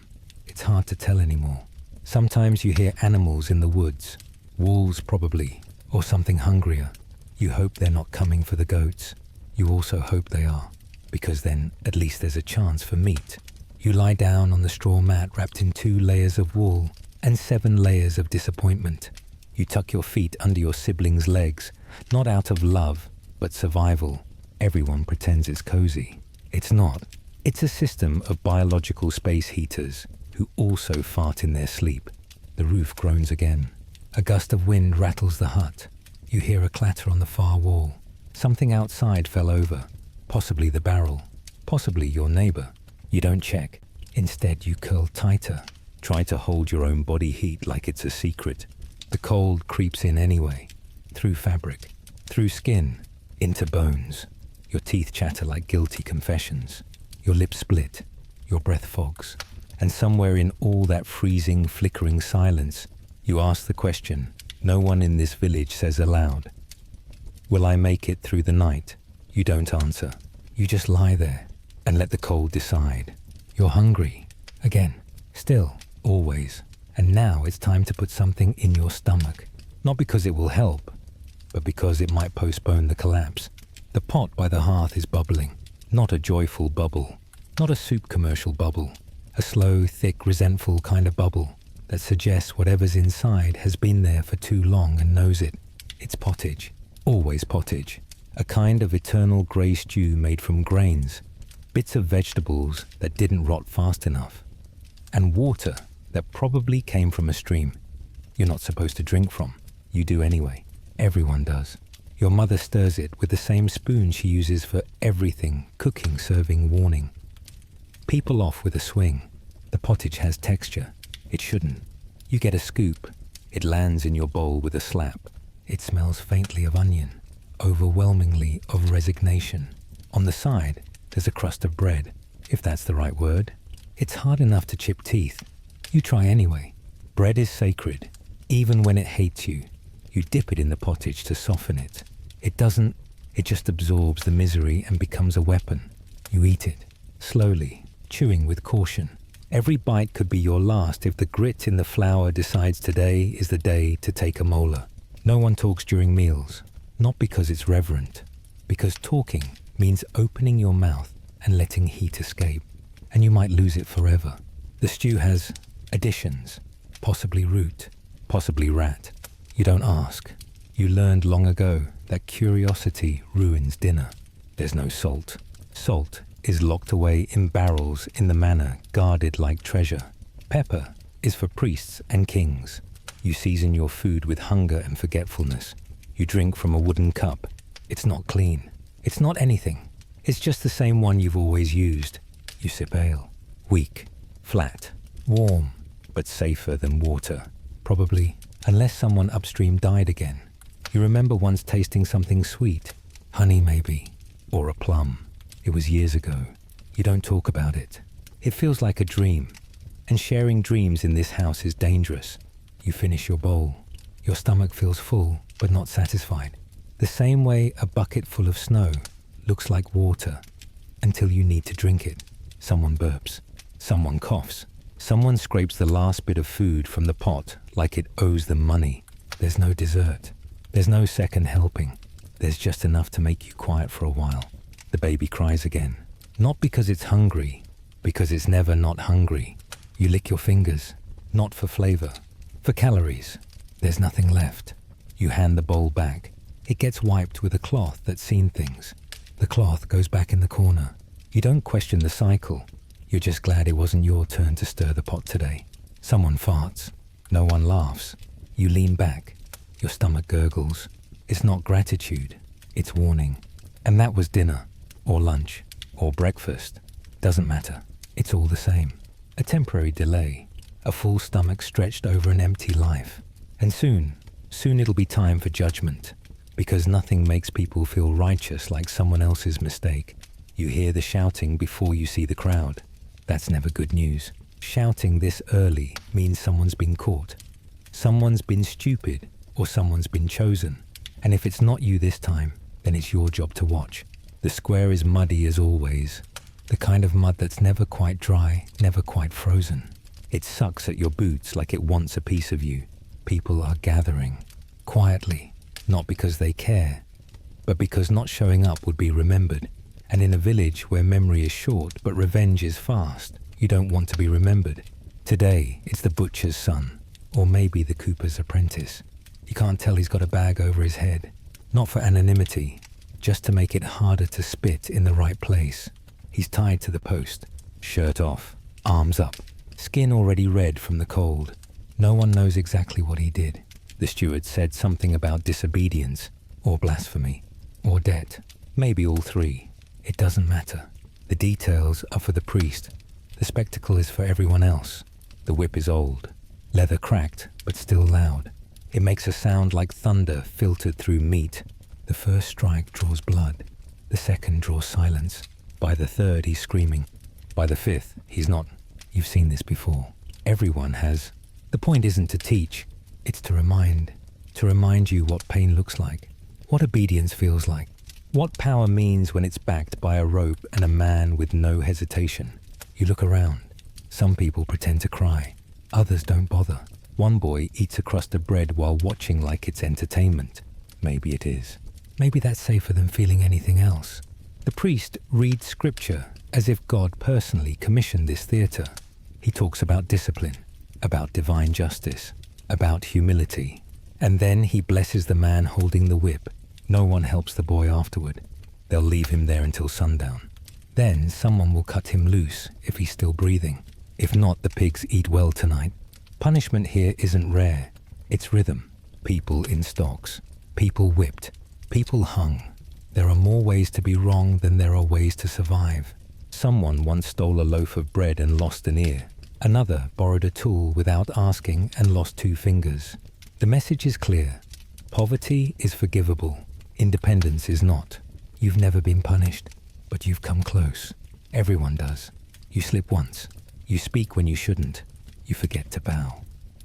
Speaker 1: It's hard to tell anymore. Sometimes you hear animals in the woods, wolves probably, or something hungrier. You hope they're not coming for the goats. You also hope they are, because then at least there's a chance for meat. You lie down on the straw mat wrapped in 2 layers of wool and 7 layers of disappointment. You tuck your feet under your siblings' legs, not out of love, but survival. Everyone pretends it's cozy. It's not. It's a system of biological space heaters who also fart in their sleep. The roof groans again. A gust of wind rattles the hut. You hear a clatter on the far wall. Something outside fell over. Possibly the barrel. Possibly your neighbor. You don't check. Instead, you curl tighter. Try to hold your own body heat like it's a secret. The cold creeps in anyway. Through fabric. Through skin. Into bones. Your teeth chatter like guilty confessions. Your lips split. Your breath fogs. And somewhere in all that freezing, flickering silence, you ask the question no one in this village says aloud. Will I make it through the night? You don't answer. You just lie there and let the cold decide. You're hungry. Again. Still. Always. And now it's time to put something in your stomach. Not because it will help, but because it might postpone the collapse. The pot by the hearth is bubbling. Not a joyful bubble. Not a soup commercial bubble. A slow, thick, resentful kind of bubble that suggests whatever's inside has been there for too long and knows it. It's pottage. Always pottage. A kind of eternal grey stew made from grains. Bits of vegetables that didn't rot fast enough. And water that probably came from a stream you're not supposed to drink from. You do anyway. Everyone does. Your mother stirs it with the same spoon she uses for everything, cooking, serving, warning. People off with a swing. The pottage has texture. It shouldn't. You get a scoop. It lands in your bowl with a slap. It smells faintly of onion, overwhelmingly of resignation. On the side, there's a crust of bread, if that's the right word. It's hard enough to chip teeth. You try anyway. Bread is sacred. Even when it hates you, you dip it in the pottage to soften it. It doesn't. It just absorbs the misery and becomes a weapon. You eat it, slowly, chewing with caution. Every bite could be your last if the grit in the flour decides today is the day to take a molar. No one talks during meals, not because it's reverent, because talking means opening your mouth and letting heat escape, and you might lose it forever. The stew has additions, possibly root, Possibly rat. You don't ask. You learned long ago that curiosity ruins dinner. There's no salt. Salt is locked away in barrels in the manor guarded like treasure. Pepper is for priests and kings. You season your food with hunger and forgetfulness. You drink from a wooden cup. It's not clean. It's not anything. It's just the same one you've always used. You sip ale. Weak, flat, warm, but safer than water. Probably, unless someone upstream died again. You remember once tasting something sweet. Honey maybe, or a plum. It was years ago. You don't talk about it. It feels like a dream. And sharing dreams in this house is dangerous. You finish your bowl. Your stomach feels full, but not satisfied. The same way a bucket full of snow looks like water until you need to drink it. Someone burps. Someone coughs. Someone scrapes the last bit of food from the pot like it owes them money. There's no dessert. There's no second helping. There's just enough to make you quiet for a while. The baby cries again. Not because it's hungry, because it's never not hungry. You lick your fingers, not for flavor, for calories. There's nothing left. You hand the bowl back. It gets wiped with a cloth that's seen things. The cloth goes back in the corner. You don't question the cycle. You're just glad it wasn't your turn to stir the pot today. Someone farts. No one laughs. You lean back. Your stomach gurgles. It's not gratitude. It's warning. And that was dinner, or lunch, or breakfast. Doesn't matter. It's all the same. A temporary delay. A full stomach stretched over an empty life. And soon it'll be time for judgment. Because nothing makes people feel righteous like someone else's mistake. You hear the shouting before you see the crowd. That's never good news. Shouting this early means someone's been caught. Someone's been stupid, or someone's been chosen. And if it's not you this time, then it's your job to watch. The square is muddy as always. The kind of mud that's never quite dry, never quite frozen. It sucks at your boots like it wants a piece of you. People are gathering. Quietly. Not because they care, but because not showing up would be remembered. And in a village where memory is short but revenge is fast, you don't want to be remembered. Today, it's the butcher's son, or maybe the cooper's apprentice. You can't tell he's got a bag over his head. Not for anonymity, just to make it harder to spit in the right place. He's tied to the post, shirt off, arms up, skin already red from the cold. No one knows exactly what he did. The steward said something about disobedience, or blasphemy, or debt. Maybe all three. It doesn't matter. The details are for the priest. The spectacle is for everyone else. The whip is old, leather cracked, but still loud. It makes a sound like thunder filtered through meat. The first strike draws blood. The second draws silence. By the third, he's screaming. By the fifth, he's not. You've seen this before. Everyone has. The point isn't to teach. It's to remind you what pain looks like, what obedience feels like, what power means when it's backed by a rope and a man with no hesitation. You look around. Some people pretend to cry. Others don't bother. One boy eats a crust of bread while watching like it's entertainment. Maybe it is. Maybe that's safer than feeling anything else. The priest reads scripture as if God personally commissioned this theater. He talks about discipline, about divine justice, about humility. And then he blesses the man holding the whip. No one helps the boy afterward. They'll leave him there until sundown. Then someone will cut him loose if he's still breathing. If not, the pigs eat well tonight. Punishment here isn't rare. It's rhythm. People in stocks. People whipped. People hung. There are more ways to be wrong than there are ways to survive. Someone once stole a loaf of bread and lost an ear. Another borrowed a tool without asking and lost 2 fingers. The message is clear. Poverty is forgivable. Independence is not. You've never been punished, but you've come close. Everyone does. You slip once. You speak when you shouldn't. You forget to bow.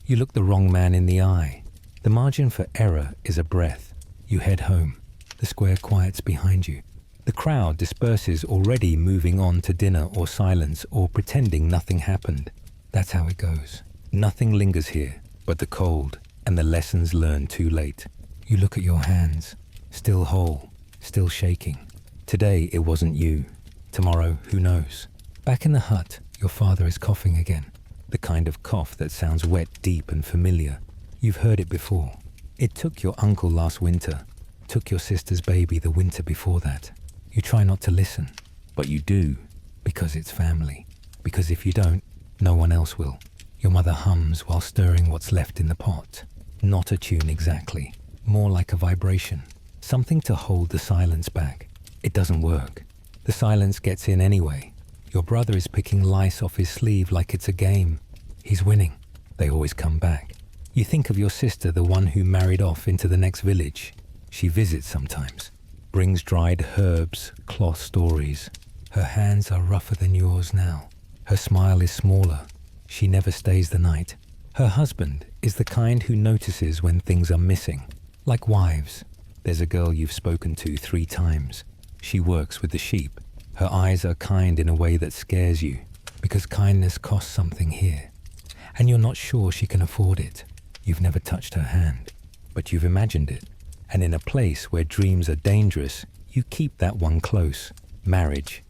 Speaker 1: You look the wrong man in the eye. The margin for error is a breath. You head home. The square quiets behind you. The crowd disperses, already moving on to dinner or silence or pretending nothing happened. That's how it goes. Nothing lingers here but the cold and the lessons learned too late. You look at your hands, still whole, still shaking. Today it wasn't you. Tomorrow, who knows? Back in the hut, your father is coughing again. The kind of cough that sounds wet, deep and familiar. You've heard it before. It took your uncle last winter, took your sister's baby the winter before that. You try not to listen, but you do, because it's family. Because if you don't, no one else will. Your mother hums while stirring what's left in the pot. Not a tune exactly, more like a vibration. Something to hold the silence back. It doesn't work. The silence gets in anyway. Your brother is picking lice off his sleeve like it's a game. He's winning. They always come back. You think of your sister, the one who married off into the next village. She visits sometimes, brings dried herbs, cloth stories. Her hands are rougher than yours now. Her smile is smaller. She never stays the night. Her husband is the kind who notices when things are missing. Like wives. There's a girl you've spoken to 3 times. She works with the sheep. Her eyes are kind in a way that scares you, because kindness costs something here. And you're not sure she can afford it. You've never touched her hand, but you've imagined it. And in a place where dreams are dangerous, you keep that one close. Marriage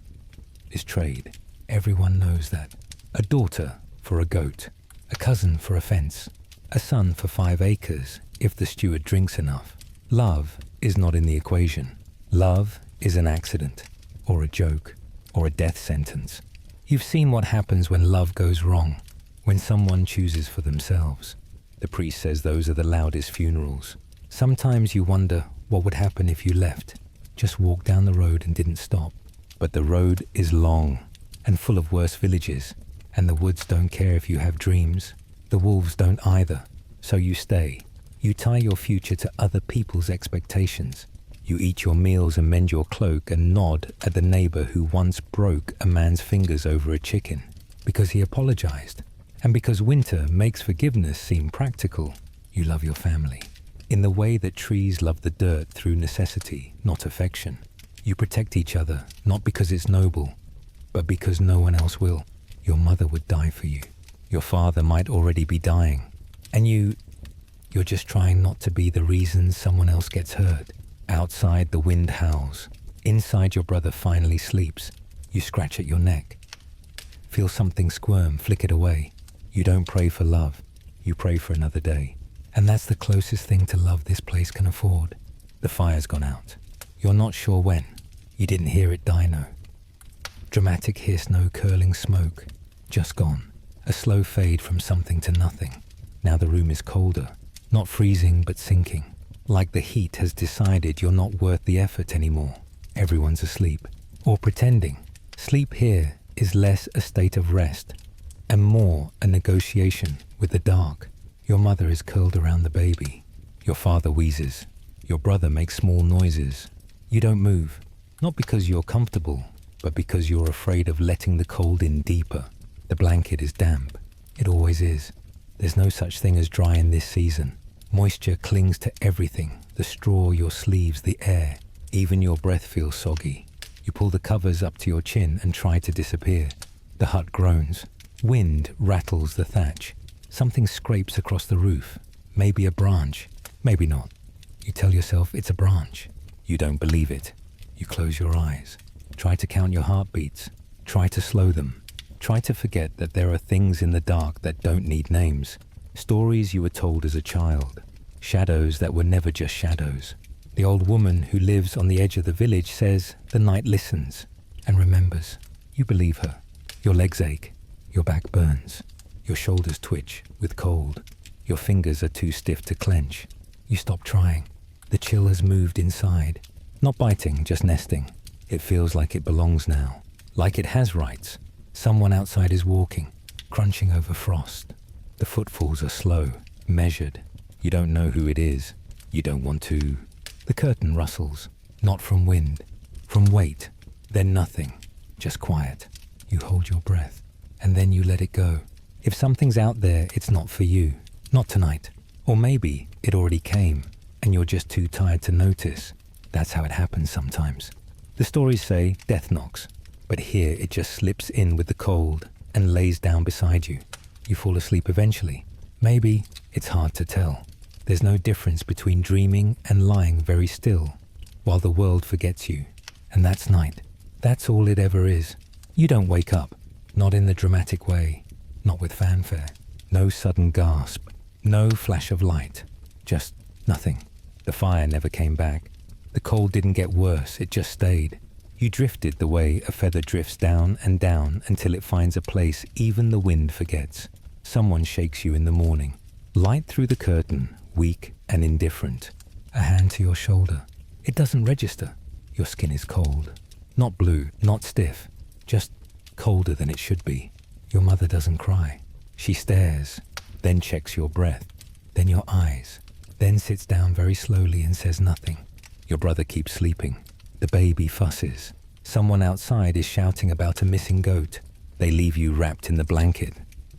Speaker 1: is trade. Everyone knows that. A daughter for a goat, a cousin for a fence, a son for 5 acres if the steward drinks enough. Love is not in the equation. Love is an accident, or a joke, or a death sentence. You've seen what happens when love goes wrong, when someone chooses for themselves. The priest says those are the loudest funerals. Sometimes you wonder what would happen if you left, just walked down the road and didn't stop. But the road is long and full of worse villages, and the woods don't care if you have dreams. The wolves don't either, so you stay. You tie your future to other people's expectations. You eat your meals and mend your cloak and nod at the neighbor who once broke a man's fingers over a chicken because he apologized. And because winter makes forgiveness seem practical, you love your family. In the way that trees love the dirt through necessity, not affection. You protect each other, not because it's noble, but because no one else will. Your mother would die for you. Your father might already be dying. And you're just trying not to be the reason someone else gets hurt. Outside, the wind howls. Inside, your brother finally sleeps. You scratch at your neck. Feel something squirm, flick it away. You don't pray for love. You pray for another day. And that's the closest thing to love this place can afford. The fire's gone out. You're not sure when. You didn't hear it die, no. Dramatic hiss, no curling smoke. Just gone. A slow fade from something to nothing. Now the room is colder. Not freezing, but sinking. Like the heat has decided you're not worth the effort anymore. Everyone's asleep. Or pretending. Sleep here is less a state of rest and more a negotiation with the dark. Your mother is curled around the baby. Your father wheezes. Your brother makes small noises. You don't move, not because you're comfortable, but because you're afraid of letting the cold in deeper. The blanket is damp. It always is. There's no such thing as dry in this season. Moisture clings to everything, the straw, your sleeves, the air. Even your breath feels soggy. You pull the covers up to your chin and try to disappear. The hut groans. Wind rattles the thatch. Something scrapes across the roof. Maybe a branch. Maybe not. You tell yourself it's a branch. You don't believe it. You close your eyes. Try to count your heartbeats. Try to slow them. Try to forget that there are things in the dark that don't need names. Stories you were told as a child. Shadows that were never just shadows. The old woman who lives on the edge of the village says the night listens and remembers. You believe her. Your legs ache. Your back burns. Your shoulders twitch with cold. Your fingers are too stiff to clench. You stop trying. The chill has moved inside. Not biting, just nesting. It feels like it belongs now. Like it has rights. Someone outside is walking, crunching over frost. The footfalls are slow, measured. You don't know who it is. You don't want to. The curtain rustles, not from wind, from weight. Then nothing, just quiet. You hold your breath, and then you let it go. If something's out there, it's not for you. Not tonight. Or maybe it already came, and you're just too tired to notice. That's how it happens sometimes. The stories say death knocks, but here it just slips in with the cold and lays down beside you. You fall asleep eventually. Maybe it's hard to tell. There's no difference between dreaming and lying very still, while the world forgets you. And that's night. That's all it ever is. You don't wake up. Not in the dramatic way. Not with fanfare. No sudden gasp. No flash of light. Just nothing. The fire never came back. The cold didn't get worse, it just stayed. You drifted the way a feather drifts down and down until it finds a place even the wind forgets. Someone shakes you in the morning. Light through the curtain, weak and indifferent. A hand to your shoulder. It doesn't register. Your skin is cold. Not blue, not stiff. Just colder than it should be. Your mother doesn't cry. She stares, then checks your breath, then your eyes, then sits down very slowly and says nothing. Your brother keeps sleeping. The baby fusses. Someone outside is shouting about a missing goat. They leave you wrapped in the blanket.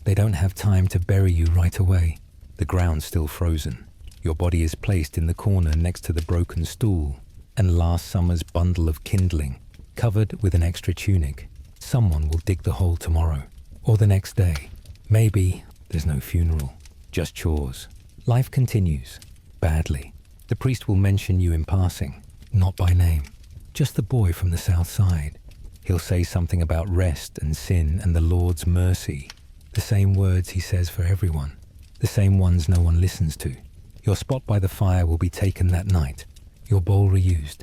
Speaker 1: They don't have time to bury you right away. The ground's still frozen. Your body is placed in the corner next to the broken stool and last summer's bundle of kindling, covered with an extra tunic. Someone will dig the hole tomorrow, or the next day. Maybe there's no funeral, just chores. Life continues, badly. The priest will mention you in passing, not by name. Just the boy from the south side. He'll say something about rest and sin and the Lord's mercy. The same words he says for everyone. The same ones no one listens to. Your spot by the fire will be taken that night. Your bowl reused.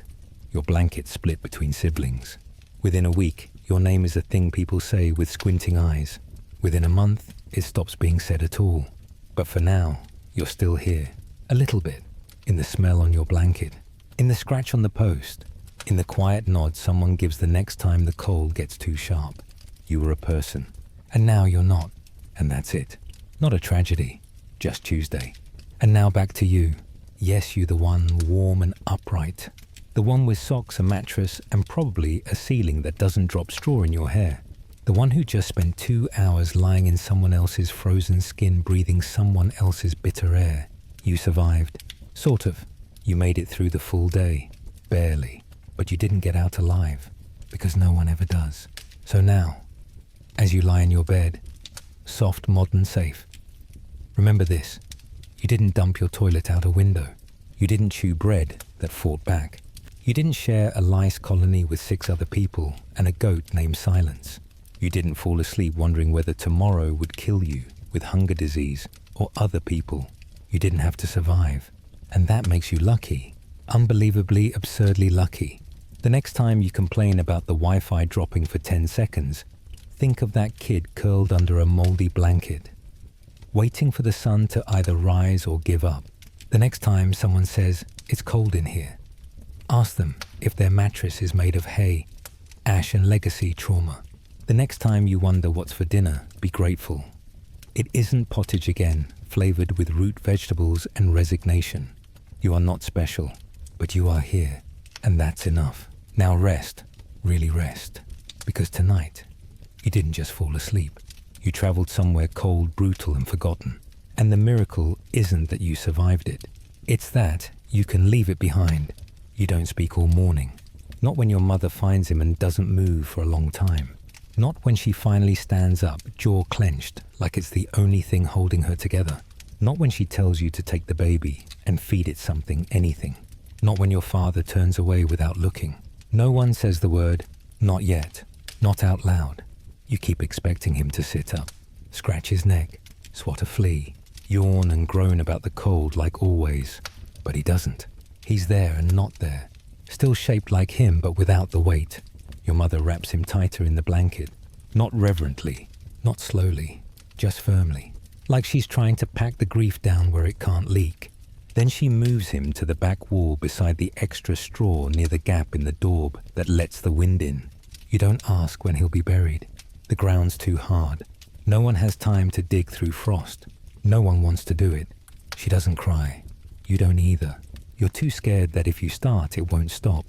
Speaker 1: Your blanket split between siblings. Within a week, your name is a thing people say with squinting eyes. Within a month, it stops being said at all. But for now, you're still here. A little bit. In the smell on your blanket. In the scratch on the post. In the quiet nod someone gives the next time the cold gets too sharp. You were a person. And now you're not. And that's it. Not a tragedy. Just Tuesday. And now back to you. Yes, you the one warm and upright. The one with socks, a mattress, and probably a ceiling that doesn't drop straw in your hair. The one who just spent 2 hours lying in someone else's frozen skin, breathing someone else's bitter air. You survived. Sort of. You made it through the full day. Barely. But you didn't get out alive. Because no one ever does. So now, as you lie in your bed, soft, modern, safe, remember this. You didn't dump your toilet out a window. You didn't chew bread that fought back. You didn't share a lice colony with 6 other people and a goat named Silence. You didn't fall asleep wondering whether tomorrow would kill you with hunger disease or other people. You didn't have to survive. And that makes you lucky. Unbelievably, absurdly lucky. The next time you complain about the Wi-Fi dropping for 10 seconds, think of that kid curled under a moldy blanket, waiting for the sun to either rise or give up. The next time someone says, "It's cold in here," ask them if their mattress is made of hay, ash and legacy trauma. The next time you wonder what's for dinner, be grateful. It isn't pottage again, flavored with root vegetables and resignation. You are not special, but you are here, and that's enough. Now rest, really rest, because tonight, you didn't just fall asleep. You traveled somewhere cold, brutal, and forgotten. And the miracle isn't that you survived it. It's that you can leave it behind. You don't speak all morning. Not when your mother finds him and doesn't move for a long time. Not when she finally stands up, jaw clenched, like it's the only thing holding her together. Not when she tells you to take the baby and feed it something, anything. Not when your father turns away without looking. No one says the word, "not yet," not out loud. You keep expecting him to sit up, scratch his neck, swat a flea, yawn and groan about the cold like always. But he doesn't. He's there and not there. Still shaped like him, but without the weight. Your mother wraps him tighter in the blanket. Not reverently, not slowly, just firmly. Like she's trying to pack the grief down where it can't leak. Then she moves him to the back wall beside the extra straw near the gap in the daub that lets the wind in. You don't ask when he'll be buried. The ground's too hard. No one has time to dig through frost. No one wants to do it. She doesn't cry. You don't either. You're too scared that if you start, it won't stop.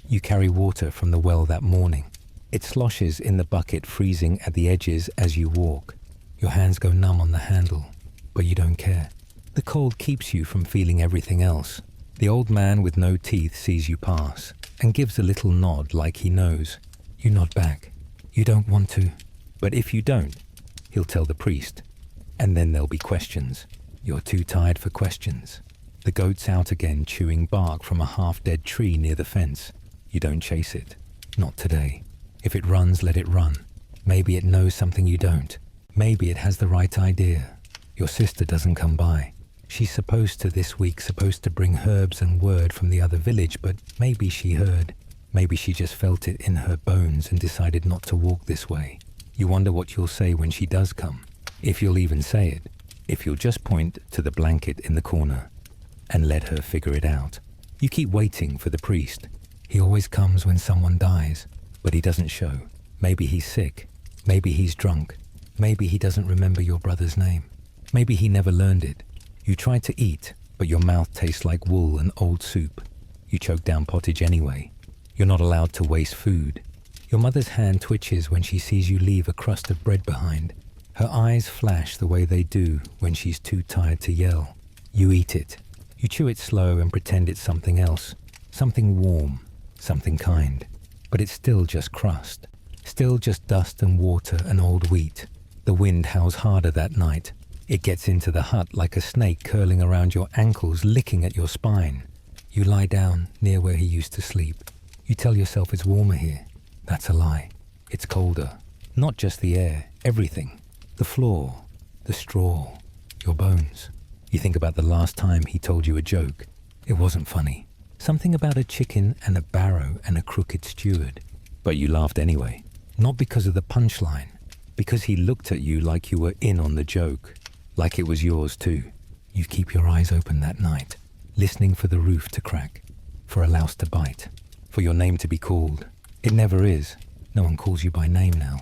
Speaker 1: You carry water from the well that morning. It sloshes in the bucket, freezing at the edges as you walk. Your hands go numb on the handle, but you don't care. The cold keeps you from feeling everything else. The old man with no teeth sees you pass and gives a little nod like he knows. You nod back. You don't want to, but if you don't, he'll tell the priest. And then there'll be questions. You're too tired for questions. The goat's out again, chewing bark from a half-dead tree near the fence. You don't chase it. Not today. If it runs, let it run. Maybe it knows something you don't. Maybe it has the right idea. Your sister doesn't come by. She's supposed to bring herbs and word from the other village, but maybe she heard. Maybe she just felt it in her bones and decided not to walk this way. You wonder what you'll say when she does come. If you'll even say it. If you'll just point to the blanket in the corner and let her figure it out. You keep waiting for the priest. He always comes when someone dies, but he doesn't show. Maybe he's sick. Maybe he's drunk. Maybe he doesn't remember your brother's name. Maybe he never learned it. You try to eat, but your mouth tastes like wool and old soup. You choke down pottage anyway. You're not allowed to waste food. Your mother's hand twitches when she sees you leave a crust of bread behind. Her eyes flash the way they do when she's too tired to yell. You eat it. You chew it slow and pretend it's something else. Something warm. Something kind. But it's still just crust. Still just dust and water and old wheat. The wind howls harder that night. It gets into the hut like a snake curling around your ankles, licking at your spine. You lie down near where he used to sleep. You tell yourself it's warmer here. That's a lie. It's colder. Not just the air, everything. The floor, the straw, your bones. You think about the last time he told you a joke. It wasn't funny. Something about a chicken and a barrow and a crooked steward. But you laughed anyway. Not because of the punchline. Because he looked at you like you were in on the joke. Like it was yours too. You keep your eyes open that night, listening for the roof to crack, for a louse to bite, for your name to be called. It never is. No one calls you by name now.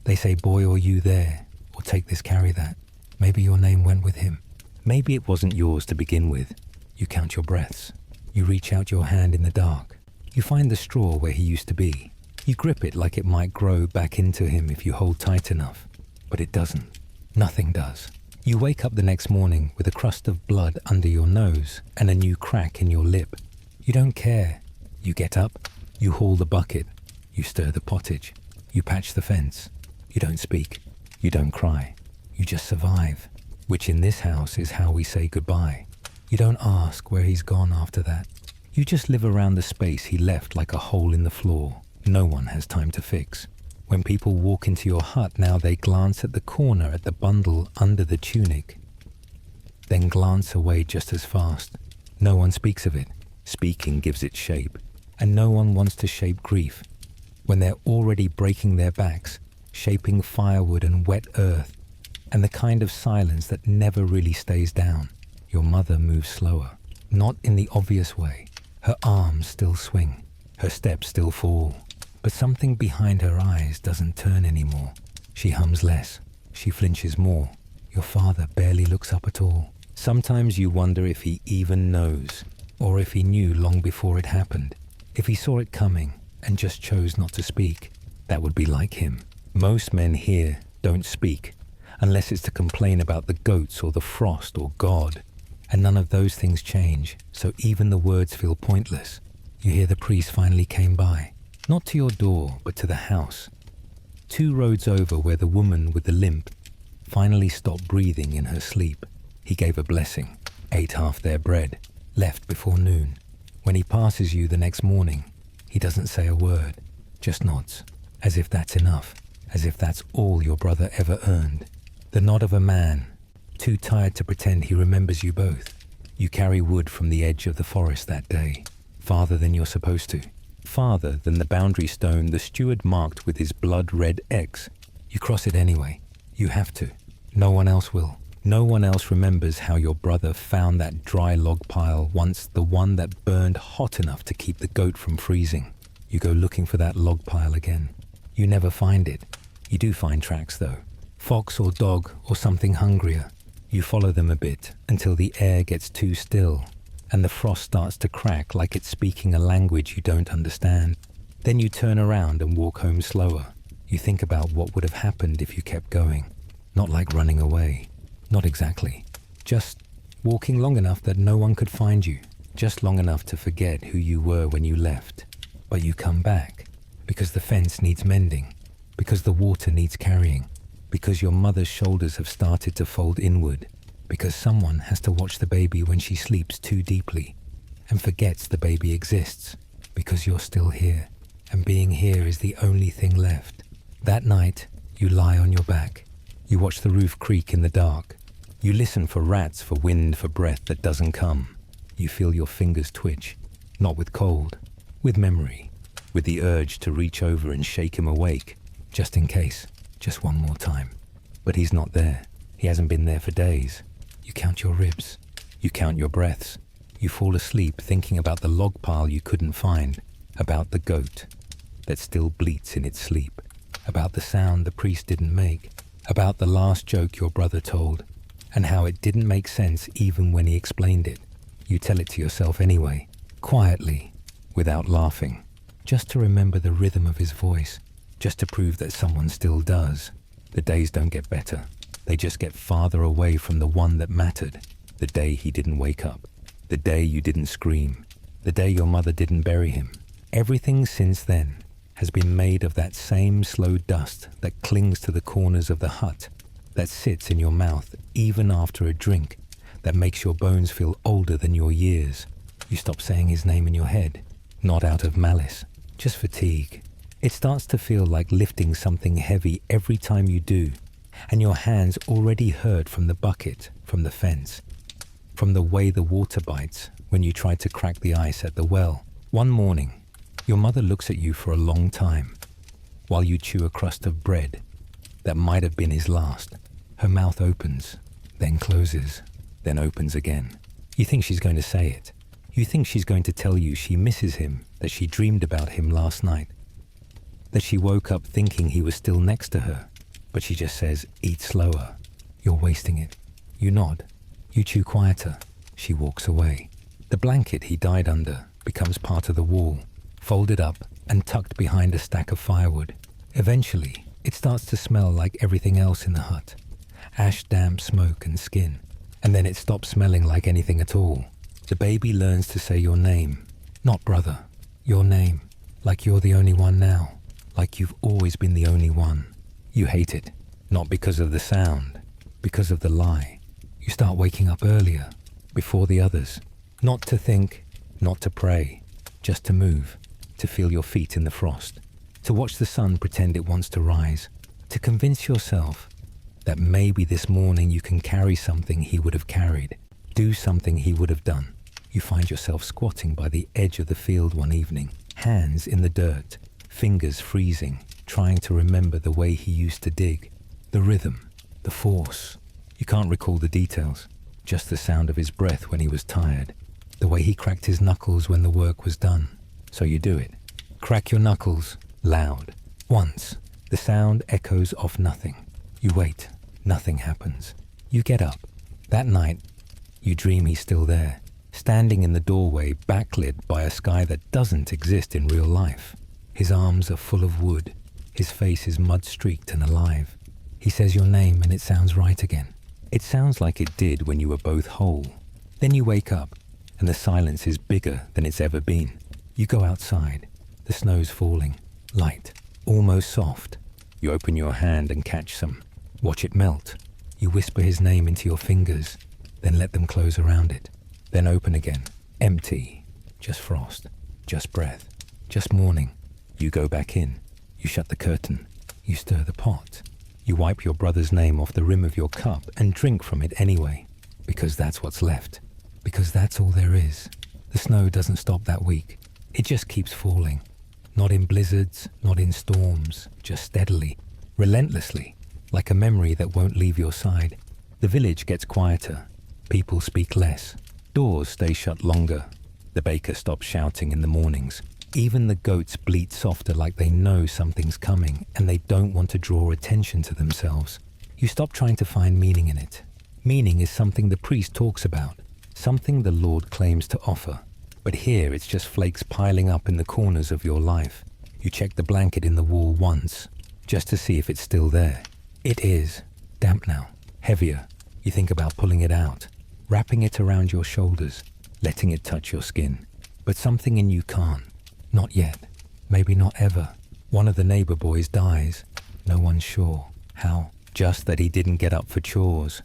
Speaker 1: They say boy or you there, or take this, carry that. Maybe your name went with him. Maybe it wasn't yours to begin with. You count your breaths. You reach out your hand in the dark. You find the straw where he used to be. You grip it like it might grow back into him if you hold tight enough. But it doesn't. Nothing does. You wake up the next morning with a crust of blood under your nose and a new crack in your lip. You don't care. You get up. You haul the bucket. You stir the pottage. You patch the fence. You don't speak. You don't cry. You just survive, which in this house is how we say goodbye. You don't ask where he's gone after that. You just live around the space he left like a hole in the floor. No one has time to fix. When people walk into your hut now, they glance at the corner at the bundle under the tunic, then glance away just as fast. No one speaks of it. Speaking gives it shape, and no one wants to shape grief. When they're already breaking their backs, shaping firewood and wet earth, and the kind of silence that never really stays down. Your mother moves slower, not in the obvious way. Her arms still swing, her steps still fall. But something behind her eyes doesn't turn anymore. She hums less. She flinches more. Your father barely looks up at all. Sometimes you wonder if he even knows, or if he knew long before it happened. If he saw it coming and just chose not to speak. That would be like him. Most men here don't speak, unless it's to complain about the goats or the frost or God. And none of those things change, so even the words feel pointless. You hear the priest finally came by. Not to your door, but to the house. 2 roads over, where the woman with the limp finally stopped breathing in her sleep. He gave a blessing, ate half their bread, left before noon. When he passes you the next morning, he doesn't say a word, just nods, as if that's enough, as if that's all your brother ever earned. The nod of a man, too tired to pretend he remembers you both. You carry wood from the edge of the forest that day, farther than you're supposed to. Farther than the boundary stone the steward marked with his blood-red X. You cross it anyway. You have to. No one else will. No one else remembers how your brother found that dry log pile once, the one that burned hot enough to keep the goat from freezing. You go looking for that log pile again. You never find it. You do find tracks though. Fox or dog or something hungrier. You follow them a bit until the air gets too still and the frost starts to crack like it's speaking a language you don't understand. Then you turn around and walk home slower. You think about what would have happened if you kept going. Not like running away. Not exactly. Just walking long enough that no one could find you. Just long enough to forget who you were when you left. But you come back because the fence needs mending, because the water needs carrying, because your mother's shoulders have started to fold inward, because someone has to watch the baby when she sleeps too deeply and forgets the baby exists, because you're still here, and being here is the only thing left. That night, you lie on your back. You watch the roof creak in the dark. You listen for rats, for wind, for breath that doesn't come. You feel your fingers twitch, not with cold, with memory, with the urge to reach over and shake him awake, just in case, just one more time. But he's not there. He hasn't been there for days. You count your ribs. You count your breaths. You fall asleep thinking about the log pile you couldn't find, about the goat that still bleats in its sleep, about the sound the priest didn't make, about the last joke your brother told, and how it didn't make sense even when he explained it. You tell it to yourself anyway, quietly, without laughing, just to remember the rhythm of his voice, just to prove that someone still does. The days don't get better. They just get farther away from the one that mattered, the day he didn't wake up, the day you didn't scream, the day your mother didn't bury him. Everything since then has been made of that same slow dust that clings to the corners of the hut, that sits in your mouth even after a drink, that makes your bones feel older than your years. You stop saying his name in your head, not out of malice, just fatigue. It starts to feel like lifting something heavy every time you do, and your hands already hurt from the bucket, from the fence, from the way the water bites when you try to crack the ice at the well. One morning, your mother looks at you for a long time, while you chew a crust of bread that might have been his last. Her mouth opens, then closes, then opens again. You think she's going to say it. You think she's going to tell you she misses him, that she dreamed about him last night, that she woke up thinking he was still next to her, but she just says, eat slower. You're wasting it. You nod. You chew quieter. She walks away. The blanket he died under becomes part of the wall, folded up and tucked behind a stack of firewood. Eventually, it starts to smell like everything else in the hut. Ash, damp, smoke and skin. And then it stops smelling like anything at all. The baby learns to say your name. Not brother. Your name. Like you're the only one now. Like you've always been the only one. You hate it. Not because of the sound. Because of the lie. You start waking up earlier. Before the others. Not to think. Not to pray. Just to move. To feel your feet in the frost. To watch the sun pretend it wants to rise. To convince yourself that maybe this morning you can carry something he would have carried. Do something he would have done. You find yourself squatting by the edge of the field one evening. Hands in the dirt. Fingers freezing. Trying to remember the way he used to dig. The rhythm. The force. You can't recall the details. Just the sound of his breath when he was tired. The way he cracked his knuckles when the work was done. So you do it. Crack your knuckles. Loud. Once. The sound echoes off nothing. You wait. Nothing happens. You get up. That night, you dream he's still there, standing in the doorway, backlit by a sky that doesn't exist in real life. His arms are full of wood. His face is mud-streaked and alive. He says your name and it sounds right again. It sounds like it did when you were both whole. Then you wake up, and the silence is bigger than it's ever been. You go outside. The snow's falling. Light. Almost soft. You open your hand and catch some. Watch it melt. You whisper his name into your fingers, then let them close around it. Then open again. Empty. Just frost. Just breath. Just morning. You go back in. You shut the curtain. You stir the pot. You wipe your brother's name off the rim of your cup and drink from it anyway. Because that's what's left. Because that's all there is. The snow doesn't stop that week. It just keeps falling. Not in blizzards, not in storms, just steadily, relentlessly, like a memory that won't leave your side. The village gets quieter. People speak less. Doors stay shut longer. The baker stops shouting in the mornings. Even the goats bleat softer, like they know something's coming and they don't want to draw attention to themselves. You stop trying to find meaning in it. Meaning is something the priest talks about, something the Lord claims to offer. But here it's just flakes piling up in the corners of your life. You check the blanket in the wall once, just to see if it's still there. It is. Damp now. Heavier. You think about pulling it out, wrapping it around your shoulders, letting it touch your skin. But something in you can't. Not yet. Maybe not ever. One of the neighbor boys dies. No one's sure. How? Just that he didn't get up for chores.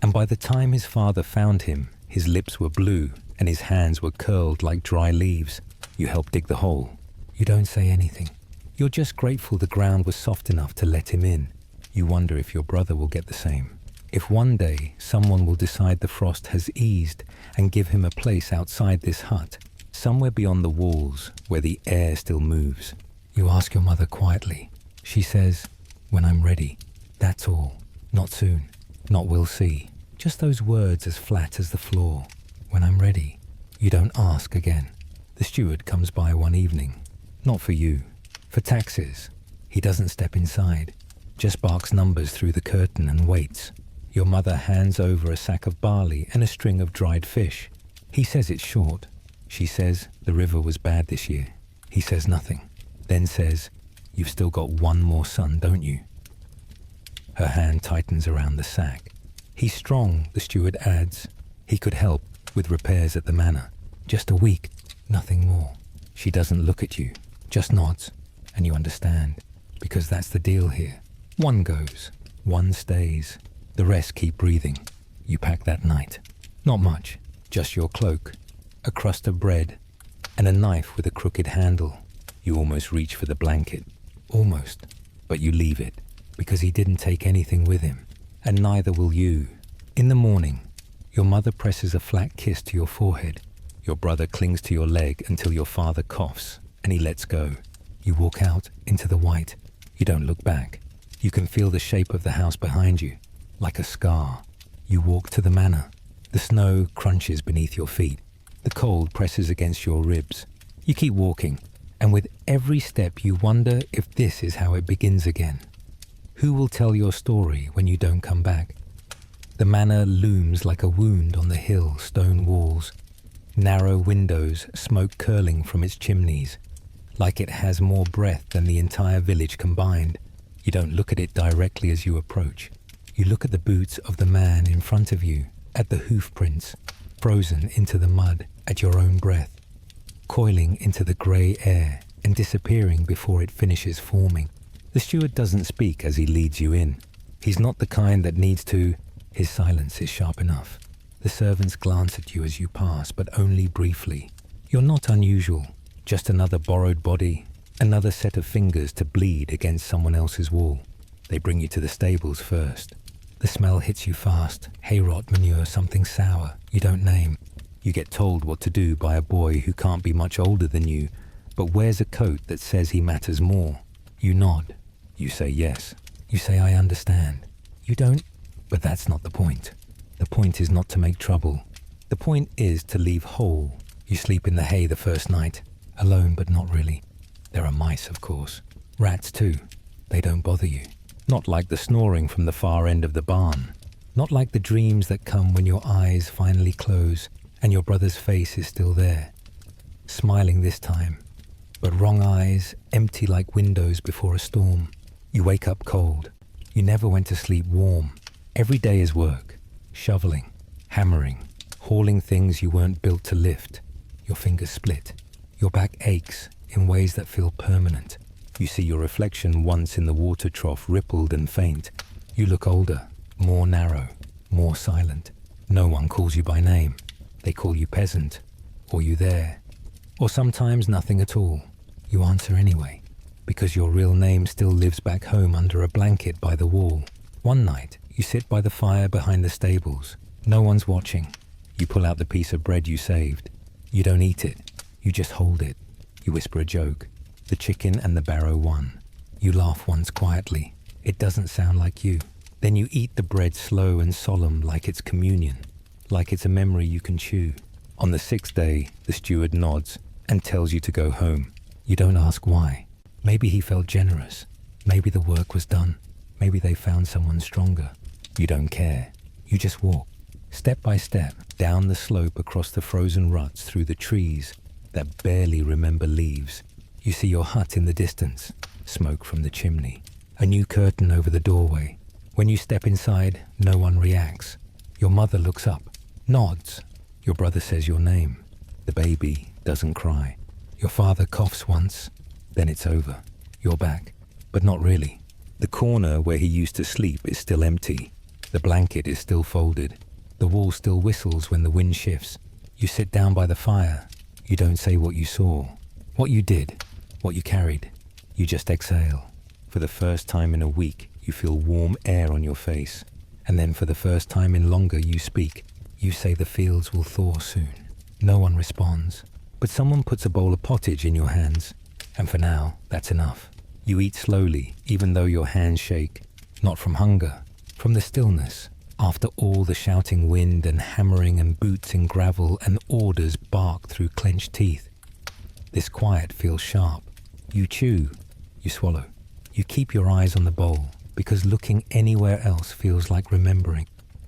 Speaker 1: And by the time his father found him, his lips were blue and his hands were curled like dry leaves. You help dig the hole. You don't say anything. You're just grateful the ground was soft enough to let him in. You wonder if your brother will get the same. If one day someone will decide the frost has eased and give him a place outside this hut, somewhere beyond the walls where the air still moves. You ask your mother quietly. She says, "When I'm ready." That's all. Not soon. Not we'll see. Just those words as flat as the floor. When I'm ready. You don't ask again. The steward comes by one evening. Not for you. For taxes. He doesn't step inside. Just barks numbers through the curtain and waits. Your mother hands over a sack of barley and a string of dried fish. He says it's short. She says the river was bad this year. He says nothing. Then says, "You've still got one more son, don't you?" Her hand tightens around the sack. "He's strong," the steward adds. "He could help with repairs at the manor. Just a week, nothing more." She doesn't look at you, just nods, and you understand, because that's the deal here. One goes, one stays, the rest keep breathing. You pack that night. Not much, just your cloak, a crust of bread, and a knife with a crooked handle. You almost reach for the blanket. Almost, but you leave it, because he didn't take anything with him, and neither will you. In the morning, your mother presses a flat kiss to your forehead. Your brother clings to your leg until your father coughs, and he lets go. You walk out into the white. You don't look back. You can feel the shape of the house behind you, like a scar. You walk to the manor. The snow crunches beneath your feet. The cold presses against your ribs. You keep walking, and with every step you wonder if this is how it begins again. Who will tell your story when you don't come back? The manor looms like a wound on the hill, stone walls, narrow windows, smoke curling from its chimneys, like it has more breath than the entire village combined. You don't look at it directly as you approach. You look at the boots of the man in front of you, at the hoof prints, frozen into the mud, at your own breath, coiling into the grey air and disappearing before it finishes forming. The steward doesn't speak as he leads you in. He's not the kind that needs to. His silence is sharp enough. The servants glance at you as you pass, but only briefly. You're not unusual, just another borrowed body, another set of fingers to bleed against someone else's wall. They bring you to the stables first. The smell hits you fast. Hay rot, manure, something sour you don't name. You get told what to do by a boy who can't be much older than you, but wears a coat that says he matters more. You nod. You say yes. You say, "I understand." You don't, but that's not the point. The point is not to make trouble. The point is to leave whole. You sleep in the hay the first night, alone but not really. There are mice, of course. Rats too. They don't bother you. Not like the snoring from the far end of the barn. Not like the dreams that come when your eyes finally close and your brother's face is still there. Smiling this time, but wrong eyes, empty like windows before a storm. You wake up cold. You never went to sleep warm. Every day is work. Shoveling, hammering, hauling things you weren't built to lift. Your fingers split. Your back aches in ways that feel permanent. You see your reflection once in the water trough rippled and faint. You look older, more narrow, more silent. No one calls you by name. They call you Peasant, or you there. Or sometimes nothing at all. You answer anyway, because your real name still lives back home under a blanket by the wall. One night, you sit by the fire behind the stables. No one's watching. You pull out the piece of bread you saved. You don't eat it. You just hold it. You whisper a joke. The chicken and the barrow won. You laugh once quietly. It doesn't sound like you. Then you eat the bread slow and solemn like it's communion, like it's a memory you can chew. On the sixth day, the steward nods and tells you to go home. You don't ask why. Maybe he felt generous. Maybe the work was done. Maybe they found someone stronger. You don't care. You just walk, step by step, down the slope across the frozen ruts through the trees that barely remember leaves. You see your hut in the distance, smoke from the chimney, a new curtain over the doorway. When you step inside, no one reacts. Your mother looks up, nods. Your brother says your name. The baby doesn't cry. Your father coughs once, then it's over. You're back, but not really. The corner where he used to sleep is still empty. The blanket is still folded. The wall still whistles when the wind shifts. You sit down by the fire. You don't say what you saw, what you did, what you carried. You just exhale. For the first time in a week, you feel warm air on your face, And then for the first time in longer you speak. You say the fields will thaw soon. No one responds, but someone puts a bowl of pottage in your hands. And for now, that's enough. You eat slowly, even though your hands shake. Not from hunger, from the stillness. After all the shouting wind and hammering and boots in gravel and orders bark through clenched teeth. This quiet feels sharp. You chew, you swallow. You keep your eyes on the bowl, because looking anywhere else feels like remembering.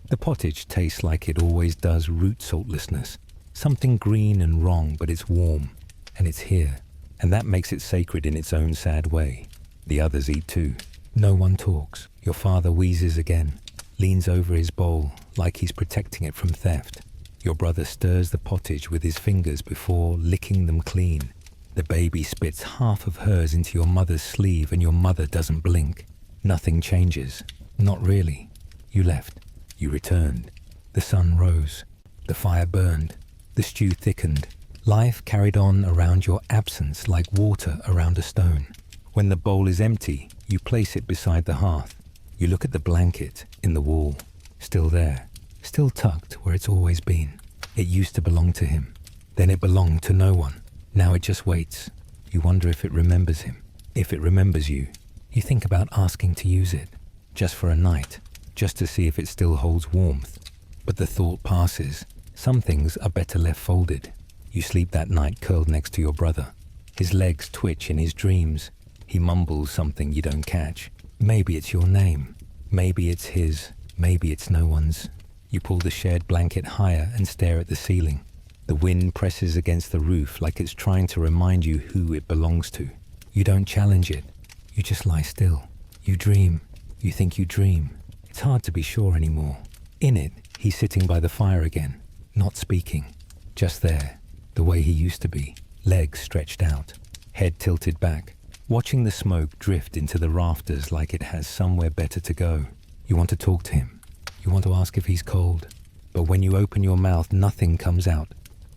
Speaker 1: The pottage tastes like it always does, root saltlessness. Something green and wrong, but it's warm, and it's here. And that makes it sacred in its own sad way. The others eat too. No one talks. Your father wheezes again, leans over his bowl like he's protecting it from theft. Your brother stirs the pottage with his fingers before licking them clean. The baby spits half of hers into your mother's sleeve and your mother doesn't blink. Nothing changes. Not really. You left. You returned. The sun rose. The fire burned. The stew thickened. Life carried on around your absence like water around a stone. When the bowl is empty, you place it beside the hearth. You look at the blanket in the wall. Still there. Still tucked where it's always been. It used to belong to him. Then it belonged to no one. Now it just waits. You wonder if it remembers him. If it remembers you. You think about asking to use it. Just for a night. Just to see if it still holds warmth. But the thought passes. Some things are better left folded. You sleep that night curled next to your brother. His legs twitch in his dreams. He mumbles something you don't catch. Maybe it's your name. Maybe it's his. Maybe it's no one's. You pull the shared blanket higher and stare at the ceiling. The wind presses against the roof like it's trying to remind you who it belongs to. You don't challenge it. You just lie still. You dream. You think you dream. It's hard to be sure anymore. In it, he's sitting by the fire again, not speaking. Just there, the way he used to be. Legs stretched out. Head tilted back. Watching the smoke drift into the rafters like it has somewhere better to go. You want to talk to him. You want to ask if he's cold. But when you open your mouth, nothing comes out.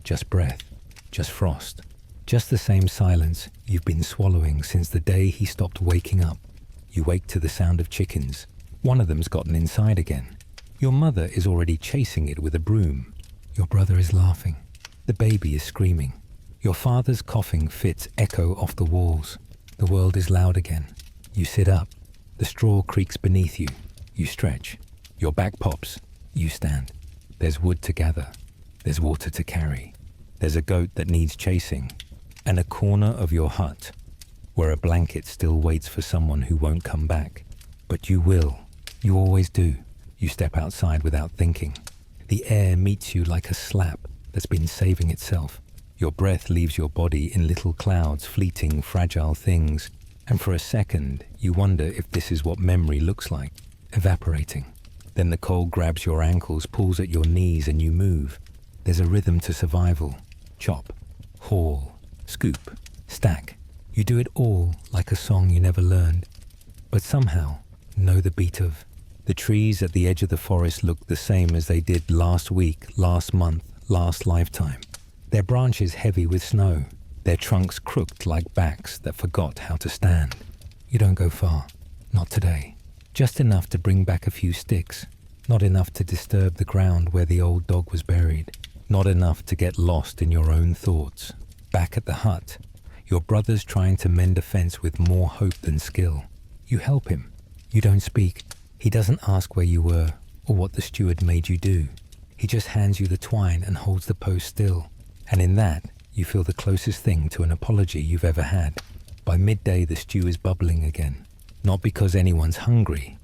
Speaker 1: Just breath. Just frost. Just the same silence you've been swallowing since the day he stopped waking up. You wake to the sound of chickens. One of them's gotten inside again. Your mother is already chasing it with a broom. Your brother is laughing. The baby is screaming. Your father's coughing fits echo off the walls. The world is loud again. You sit up. The straw creaks beneath you. You stretch. Your back pops. You stand. There's wood to gather. There's water to carry. There's a goat that needs chasing. And a corner of your hut where a blanket still waits for someone who won't come back. But you will. You always do. You step outside without thinking. The air meets you like a slap that's been saving itself. Your breath leaves your body in little clouds, fleeting, fragile things. And for a second, you wonder if this is what memory looks like. Evaporating. Then the cold grabs your ankles, pulls at your knees, and you move. There's a rhythm to survival. Chop. Haul. Scoop. Stack. You do it all like a song you never learned. But somehow, know the beat of. The trees at the edge of the forest look the same as they did last week, last month, last lifetime. Their branches heavy with snow, their trunks crooked like backs that forgot how to stand. You don't go far, not today. Just enough to bring back a few sticks, not enough to disturb the ground where the old dog was buried, not enough to get lost in your own thoughts. Back at the hut, your brother's trying to mend a fence with more hope than skill. You help him. You don't speak. He doesn't ask where you were or what the steward made you do. He just hands you the twine and holds the post still. And in that, you feel the closest thing to an apology you've ever had. By midday, the stew is bubbling again. Not because anyone's hungry,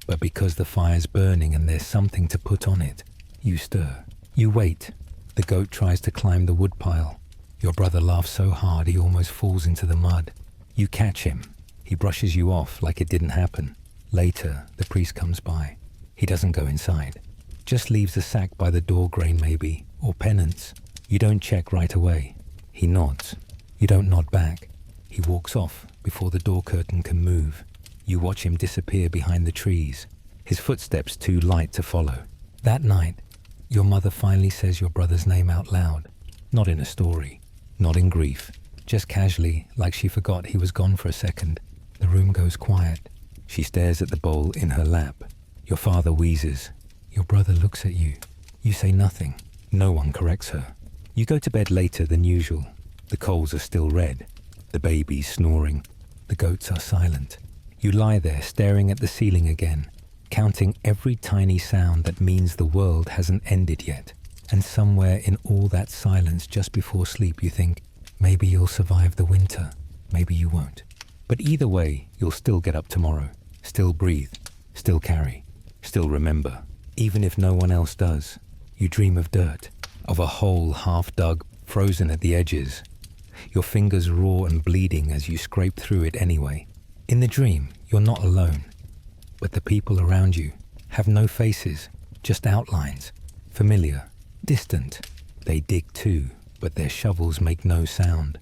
Speaker 1: but because the fire's burning and there's something to put on it. You stir. You wait. The goat tries to climb the woodpile. Your brother laughs so hard he almost falls into the mud. You catch him. He brushes you off like it didn't happen. Later, the priest comes by. He doesn't go inside. Just leaves a sack by the door grain maybe, or penance. You don't check right away. He nods. You don't nod back. He walks off before the door curtain can move. You watch him disappear behind the trees, his footsteps too light to follow. That night, your mother finally says your brother's name out loud. Not in a story, not in grief, just casually, like she forgot he was gone for a second. The room goes quiet. She stares at the bowl in her lap. Your father wheezes. Your brother looks at you. You say nothing. No one corrects her. You go to bed later than usual. The coals are still red. The baby's snoring. The goats are silent. You lie there staring at the ceiling again, counting every tiny sound that means the world hasn't ended yet. And somewhere in all that silence just before sleep you think, maybe you'll survive the winter, maybe you won't. But either way, you'll still get up tomorrow, still breathe, still carry, still remember. Even if no one else does, you dream of dirt, of a hole half dug, frozen at the edges. Your fingers raw and bleeding as you scrape through it anyway. In the dream, you're not alone. But the people around you have no faces, just outlines, familiar, distant. They dig too, but their shovels make no sound.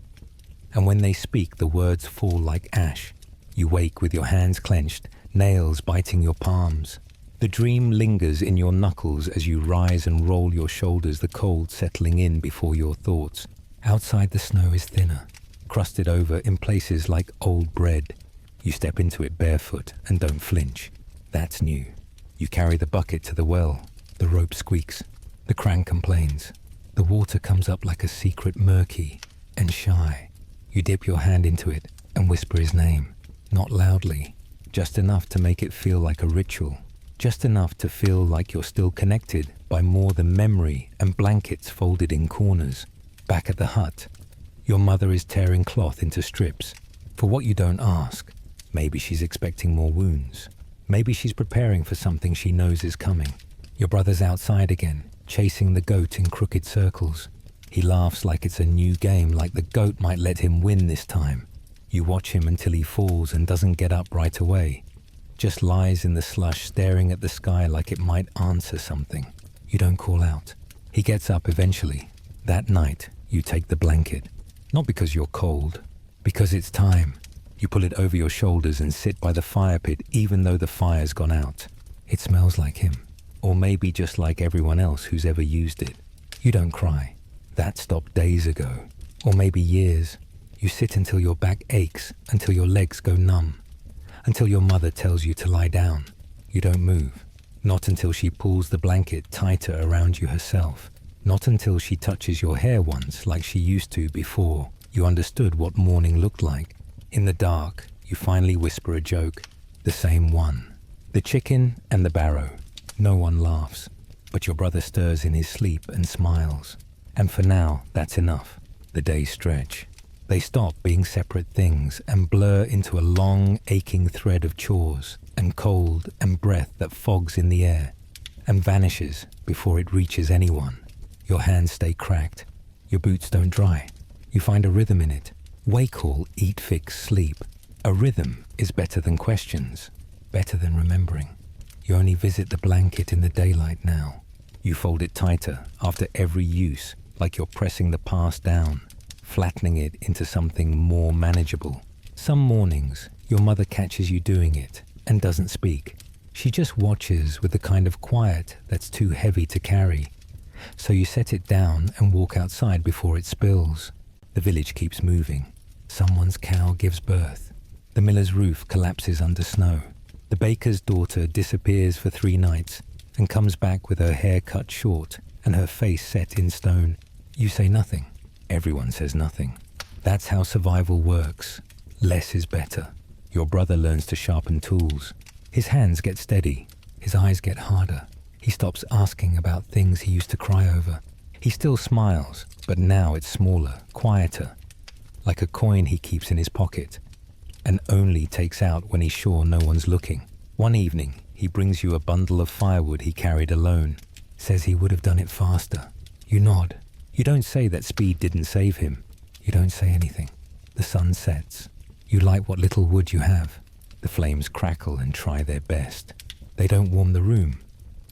Speaker 1: And when they speak, the words fall like ash. You wake with your hands clenched, nails biting your palms. The dream lingers in your knuckles as you rise and roll your shoulders, the cold settling in before your thoughts. Outside the snow is thinner, crusted over in places like old bread. You step into it barefoot and don't flinch. That's new. You carry the bucket to the well. The rope squeaks. The crank complains. The water comes up like a secret murky and shy. You dip your hand into it and whisper his name. Not loudly, just enough to make it feel like a ritual. Just enough to feel like you're still connected by more than memory and blankets folded in corners. Back at the hut, your mother is tearing cloth into strips. For what you don't ask, maybe she's expecting more wounds. Maybe she's preparing for something she knows is coming. Your brother's outside again, chasing the goat in crooked circles. He laughs like it's a new game, like the goat might let him win this time. You watch him until he falls and doesn't get up right away. Just lies in the slush staring at the sky like it might answer something. You don't call out. He gets up eventually. That night, you take the blanket. Not because you're cold, because it's time. You pull it over your shoulders and sit by the fire pit even though the fire's gone out. It smells like him, or maybe just like everyone else who's ever used it. You don't cry. That stopped days ago, or maybe years. You sit until your back aches, until your legs go numb, until your mother tells you to lie down. You don't move. Not until she pulls the blanket tighter around you herself. Not until she touches your hair once like she used to before you understood what morning looked like. In the dark, you finally whisper a joke. The same one. The chicken and the barrow. No one laughs, but your brother stirs in his sleep and smiles. And for now, that's enough. The days stretch. They stop being separate things and blur into a long, aching thread of chores and cold and breath that fogs in the air and vanishes before it reaches anyone. Your hands stay cracked. Your boots don't dry. You find a rhythm in it. Wake all, eat, fix, sleep. A rhythm is better than questions, better than remembering. You only visit the blanket in the daylight now. You fold it tighter after every use, like you're pressing the past down, flattening it into something more manageable. Some mornings, your mother catches you doing it and doesn't speak. She just watches with the kind of quiet that's too heavy to carry. So you set it down and walk outside before it spills. The village keeps moving. Someone's cow gives birth. The miller's roof collapses under snow. The baker's daughter disappears for 3 nights and comes back with her hair cut short and her face set in stone. You say nothing. Everyone says nothing. That's how survival works. Less is better. Your brother learns to sharpen tools. His hands get steady. His eyes get harder. He stops asking about things he used to cry over. He still smiles, but now it's smaller, quieter, like a coin he keeps in his pocket and only takes out when he's sure no one's looking. One evening, he brings you a bundle of firewood he carried alone, says he would have done it faster. You nod. You don't say that speed didn't save him. You don't say anything. The sun sets. You light what little wood you have. The flames crackle and try their best. They don't warm the room,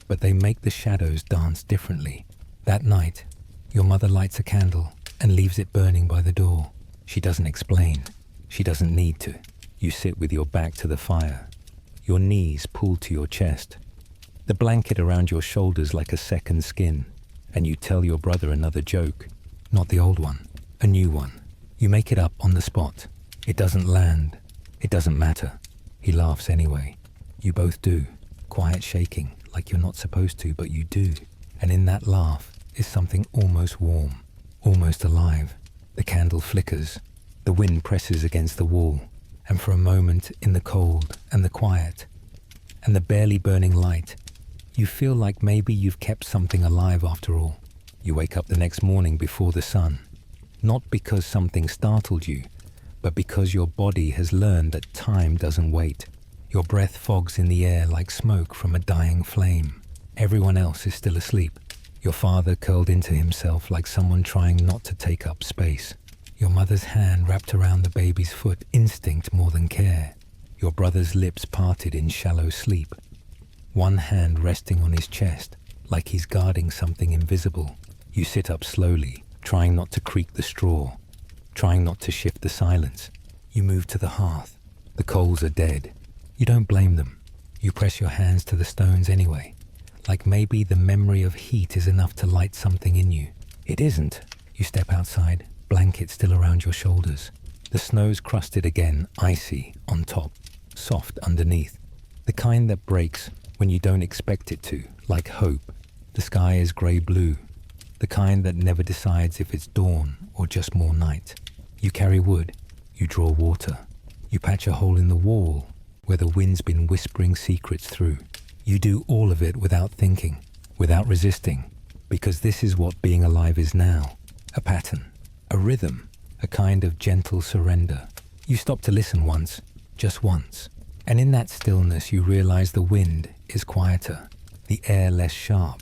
Speaker 1: but they make the shadows dance differently. That night, your mother lights a candle and leaves it burning by the door. She doesn't explain. She doesn't need to. You sit with your back to the fire, your knees pulled to your chest, the blanket around your shoulders like a second skin, and you tell your brother another joke. Not the old one, a new one. You make it up on the spot. It doesn't land. It doesn't matter. He laughs anyway. You both do, quiet shaking, like you're not supposed to, but you do. And in that laugh is something almost warm, almost alive. The candle flickers, the wind presses against the wall, and for a moment in the cold and the quiet and the barely burning light, you feel like maybe you've kept something alive after all. You wake up the next morning before the sun, not because something startled you, but because your body has learned that time doesn't wait. Your breath fogs in the air like smoke from a dying flame. Everyone else is still asleep. Your father curled into himself like someone trying not to take up space. Your mother's hand wrapped around the baby's foot, instinct more than care. Your brother's lips parted in shallow sleep. One hand resting on his chest, like he's guarding something invisible. You sit up slowly, trying not to creak the straw, trying not to shift the silence. You move to the hearth. The coals are dead. You don't blame them. You press your hands to the stones anyway, like maybe the memory of heat is enough to light something in you. It isn't. You step outside, blanket still around your shoulders. The snow's crusted again, icy on top, soft underneath. The kind that breaks when you don't expect it to, like hope. The sky is grey-blue. The kind that never decides if it's dawn or just more night. You carry wood. You draw water. You patch a hole in the wall where the wind's been whispering secrets through. You do all of it without thinking, without resisting, because this is what being alive is now. A pattern, a rhythm, a kind of gentle surrender. You stop to listen once, just once, and in that stillness you realize the wind is quieter, the air less sharp,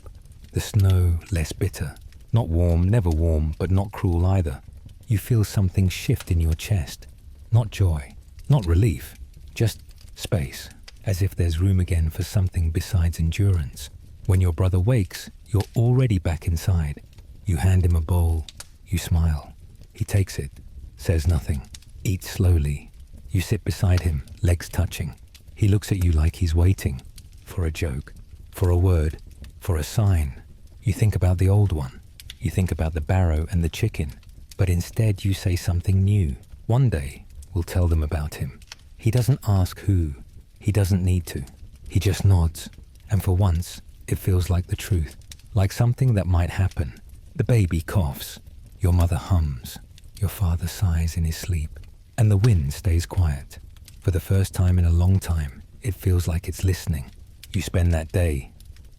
Speaker 1: the snow less bitter. Not warm, never warm, but not cruel either. You feel something shift in your chest. Not joy, not relief, just space, as if there's room again for something besides endurance. When your brother wakes, you're already back inside. You hand him a bowl. You smile. He takes it, says nothing, eats slowly. You sit beside him, legs touching. He looks at you like he's waiting for a joke, for a word, for a sign. You think about the old one. You think about the barrow and the chicken. But instead you say something new. One day, we'll tell them about him. He doesn't ask who. He doesn't need to. He just nods. And for once, it feels like the truth. Like something that might happen. The baby coughs. Your mother hums. Your father sighs in his sleep. And the wind stays quiet. For the first time in a long time, it feels like it's listening. You spend that day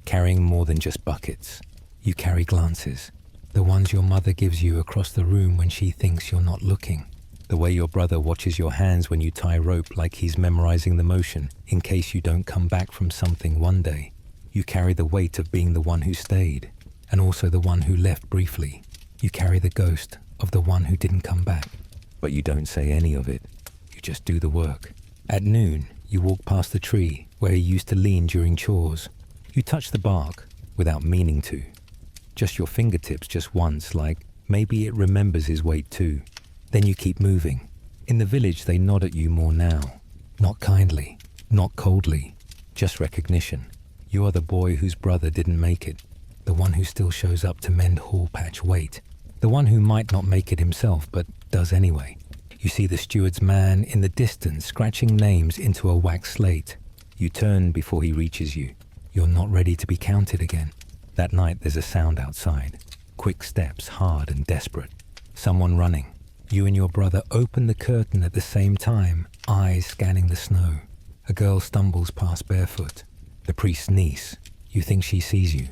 Speaker 1: carrying more than just buckets. You carry glances. The ones your mother gives you across the room when she thinks you're not looking. The way your brother watches your hands when you tie rope like he's memorizing the motion in case you don't come back from something one day. You carry the weight of being the one who stayed, and also the one who left briefly. You carry the ghost of the one who didn't come back. But you don't say any of it. You just do the work. At noon, you walk past the tree where he used to lean during chores. You touch the bark without meaning to. Just your fingertips just once, like maybe it remembers his weight too. Then you keep moving. In the village, they nod at you more now. Not kindly, not coldly, just recognition. You are the boy whose brother didn't make it. The one who still shows up to mend hall patch weight. The one who might not make it himself, but does anyway. You see the steward's man in the distance scratching names into a wax slate. You turn before he reaches you. You're not ready to be counted again. That night there's a sound outside. Quick steps, hard and desperate. Someone running. You and your brother open the curtain at the same time, eyes scanning the snow. A girl stumbles past barefoot. The priest's niece. You think she sees you.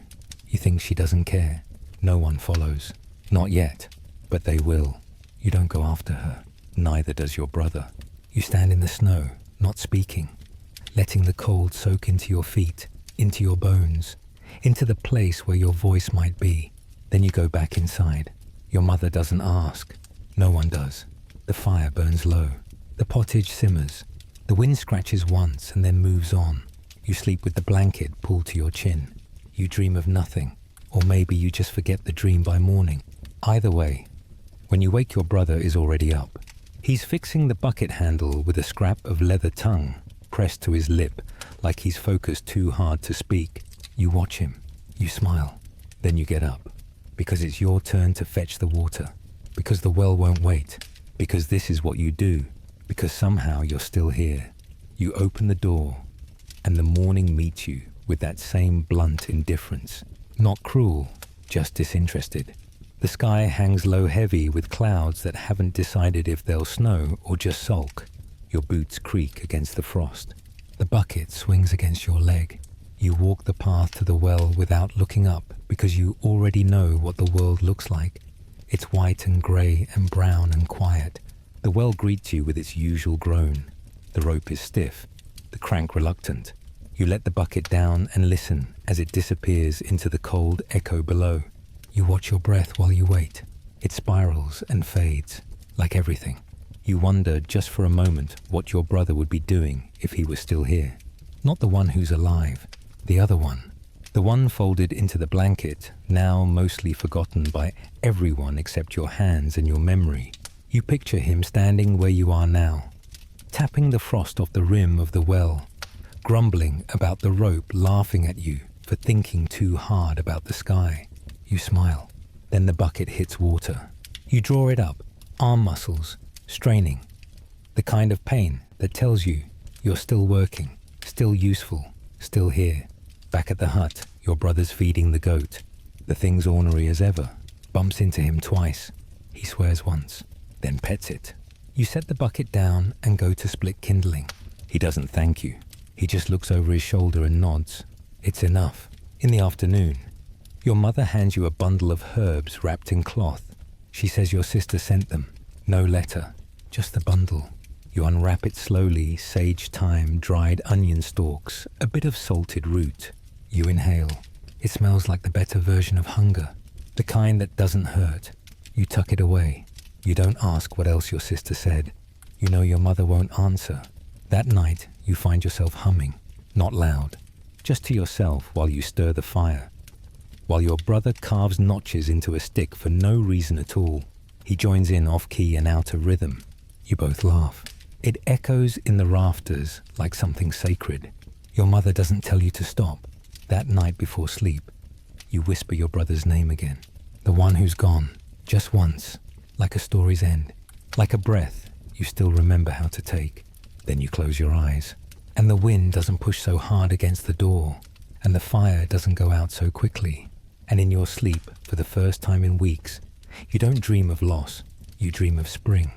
Speaker 1: You think she doesn't care. No one follows. Not yet, but they will. You don't go after her. Neither does your brother. You stand in the snow, not speaking, letting the cold soak into your feet, into your bones, into the place where your voice might be. Then you go back inside. Your mother doesn't ask. No one does. The fire burns low. The pottage simmers. The wind scratches once and then moves on. You sleep with the blanket pulled to your chin. You dream of nothing, or maybe you just forget the dream by morning. Either way, when you wake, your brother is already up. He's fixing the bucket handle with a scrap of leather tongue pressed to his lip, like he's focused too hard to speak. You watch him. You smile. Then you get up. Because it's your turn to fetch the water. Because the well won't wait. Because this is what you do. Because somehow you're still here. You open the door, and the morning meets you with that same blunt indifference. Not cruel, just disinterested. The sky hangs low heavy with clouds that haven't decided if they'll snow or just sulk. Your boots creak against the frost. The bucket swings against your leg. You walk the path to the well without looking up because you already know what the world looks like. It's white and grey and brown and quiet. The well greets you with its usual groan. The rope is stiff, the crank reluctant. You let the bucket down and listen as it disappears into the cold echo below. You watch your breath while you wait. It spirals and fades, like everything. You wonder just for a moment what your brother would be doing if he was still here. Not the one who's alive, the other one. The one folded into the blanket, now mostly forgotten by everyone except your hands and your memory. You picture him standing where you are now, tapping the frost off the rim of the well, grumbling about the rope, laughing at you for thinking too hard about the sky. You smile. Then the bucket hits water. You draw it up, arm muscles, straining. The kind of pain that tells you you're still working, still useful, still here. Back at the hut, your brother's feeding the goat. The thing's ornery as ever. Bumps into him twice. He swears once, then pets it. You set the bucket down and go to split kindling. He doesn't thank you. He just looks over his shoulder and nods. It's enough. In the afternoon, your mother hands you a bundle of herbs wrapped in cloth. She says your sister sent them. No letter, just the bundle. You unwrap it slowly, sage thyme, dried onion stalks, a bit of salted root. You inhale. It smells like the better version of hunger, the kind that doesn't hurt. You tuck it away. You don't ask what else your sister said. You know your mother won't answer. That night, you find yourself humming, not loud, just to yourself while you stir the fire. While your brother carves notches into a stick for no reason at all, he joins in off-key and out of rhythm. You both laugh. It echoes in the rafters like something sacred. Your mother doesn't tell you to stop. That night before sleep, you whisper your brother's name again. The one who's gone, just once, like a story's end. Like a breath you still remember how to take. Then you close your eyes, and the wind doesn't push so hard against the door, and the fire doesn't go out so quickly. And in your sleep, for the first time in weeks, you don't dream of loss, you dream of spring.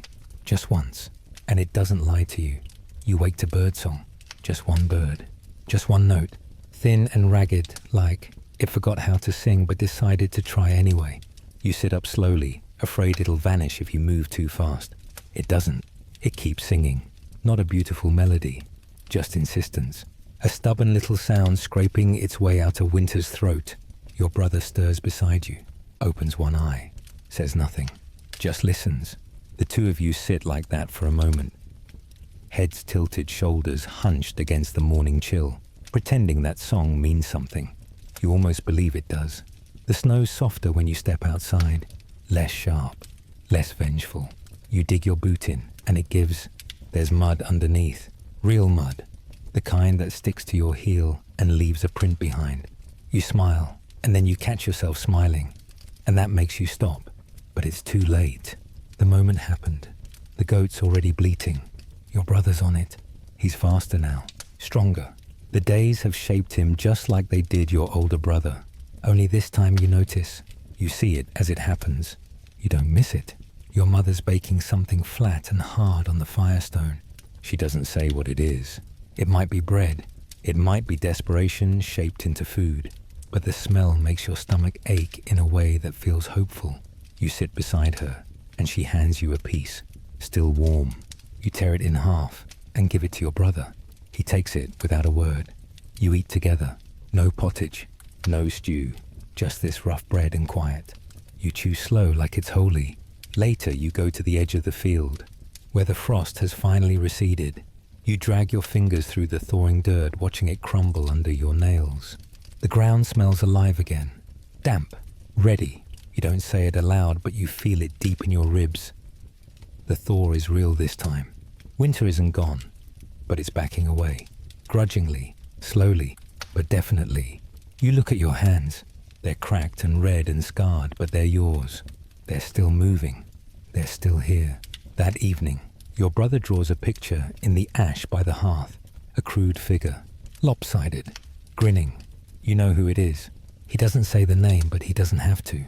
Speaker 1: Just once, and it doesn't lie to you. You wake to birdsong, just one bird, just one note, thin and ragged, like it forgot how to sing but decided to try anyway. You sit up slowly, afraid it'll vanish if you move too fast. It doesn't. It keeps singing. Not a beautiful melody, just insistence. A stubborn little sound scraping its way out of winter's throat. Your brother stirs beside you, opens one eye, says nothing, just listens. The two of you sit like that for a moment. Heads tilted, shoulders hunched against the morning chill, pretending that song means something. You almost believe it does. The snow's softer when you step outside, less sharp, less vengeful. You dig your boot in, and it gives. There's mud underneath, real mud, the kind that sticks to your heel and leaves a print behind. You smile, and then you catch yourself smiling, and that makes you stop. But it's too late. The moment happened. The goat's already bleating. Your brother's on it. He's faster now, stronger. The days have shaped him just like they did your older brother. Only this time you notice. You see it as it happens. You don't miss it. Your mother's baking something flat and hard on the firestone. She doesn't say what it is. It might be bread. It might be desperation shaped into food. But the smell makes your stomach ache in a way that feels hopeful. You sit beside her, and she hands you a piece, still warm. You tear it in half and give it to your brother. He takes it without a word. You eat together. No pottage, no stew, just this rough bread and quiet. You chew slow like it's holy. Later you go to the edge of the field, where the frost has finally receded. You drag your fingers through the thawing dirt, watching it crumble under your nails. The ground smells alive again. Damp, ready. You don't say it aloud, but you feel it deep in your ribs. The thaw is real this time. Winter isn't gone, but it's backing away. Grudgingly, slowly, but definitely. You look at your hands. They're cracked and red and scarred, but they're yours. They're still moving. They're still here. That evening, your brother draws a picture in the ash by the hearth. A crude figure, lopsided, grinning. You know who it is. He doesn't say the name, but he doesn't have to.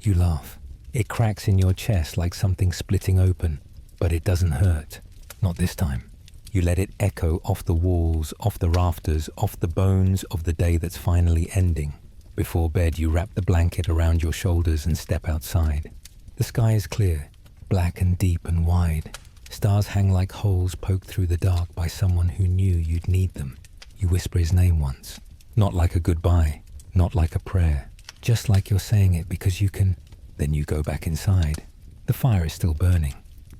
Speaker 1: You laugh. It cracks in your chest like something splitting open, but it doesn't hurt. Not this time. You let it echo off the walls, off the rafters, off the bones of the day that's finally ending. Before bed, you wrap the blanket around your shoulders and step outside. The sky is clear, black and deep and wide. Stars hang like holes poked through the dark by someone who knew you'd need them. You whisper his name once. Not like a goodbye, not like a prayer. Just like you're saying it because you can. Then you go back inside. The fire is still burning.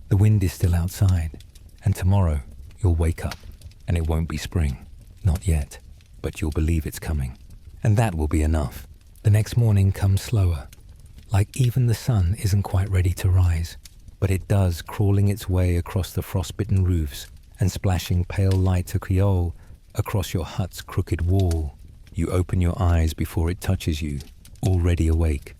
Speaker 1: The wind is still outside. And tomorrow, you'll wake up. And it won't be spring. Not yet. But you'll believe it's coming. And that will be enough. The next morning comes slower. Like even the sun isn't quite ready to rise. But it does, crawling its way across the frostbitten roofs and splashing pale light Creole across your hut's crooked wall. You open your eyes before it touches you, already awake,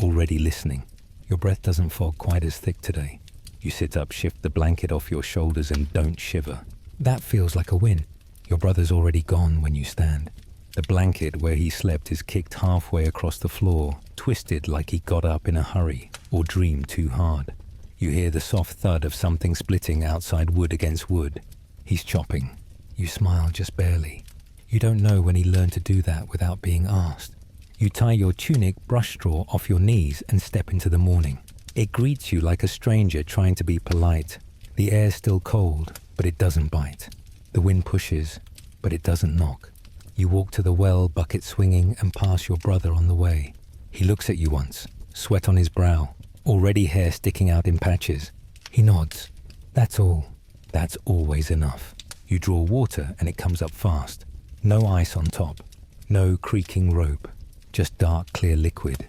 Speaker 1: already listening. Your breath doesn't fog quite as thick today. You sit up, shift the blanket off your shoulders and don't shiver. That feels like a win. Your brother's already gone when you stand. The blanket where he slept is kicked halfway across the floor, twisted like he got up in a hurry or dreamed too hard. You hear the soft thud of something splitting outside wood against wood. He's chopping. You smile just barely. You don't know when he learned to do that without being asked. You tie your tunic brush straw off your knees and step into the morning. It greets you like a stranger trying to be polite. The air's still cold, but it doesn't bite. The wind pushes, but it doesn't knock. You walk to the well, bucket swinging, and pass your brother on the way. He looks at you once, sweat on his brow, already hair sticking out in patches. He nods. That's all. That's always enough. You draw water and it comes up fast. No ice on top. No creaking rope. Just dark, clear liquid.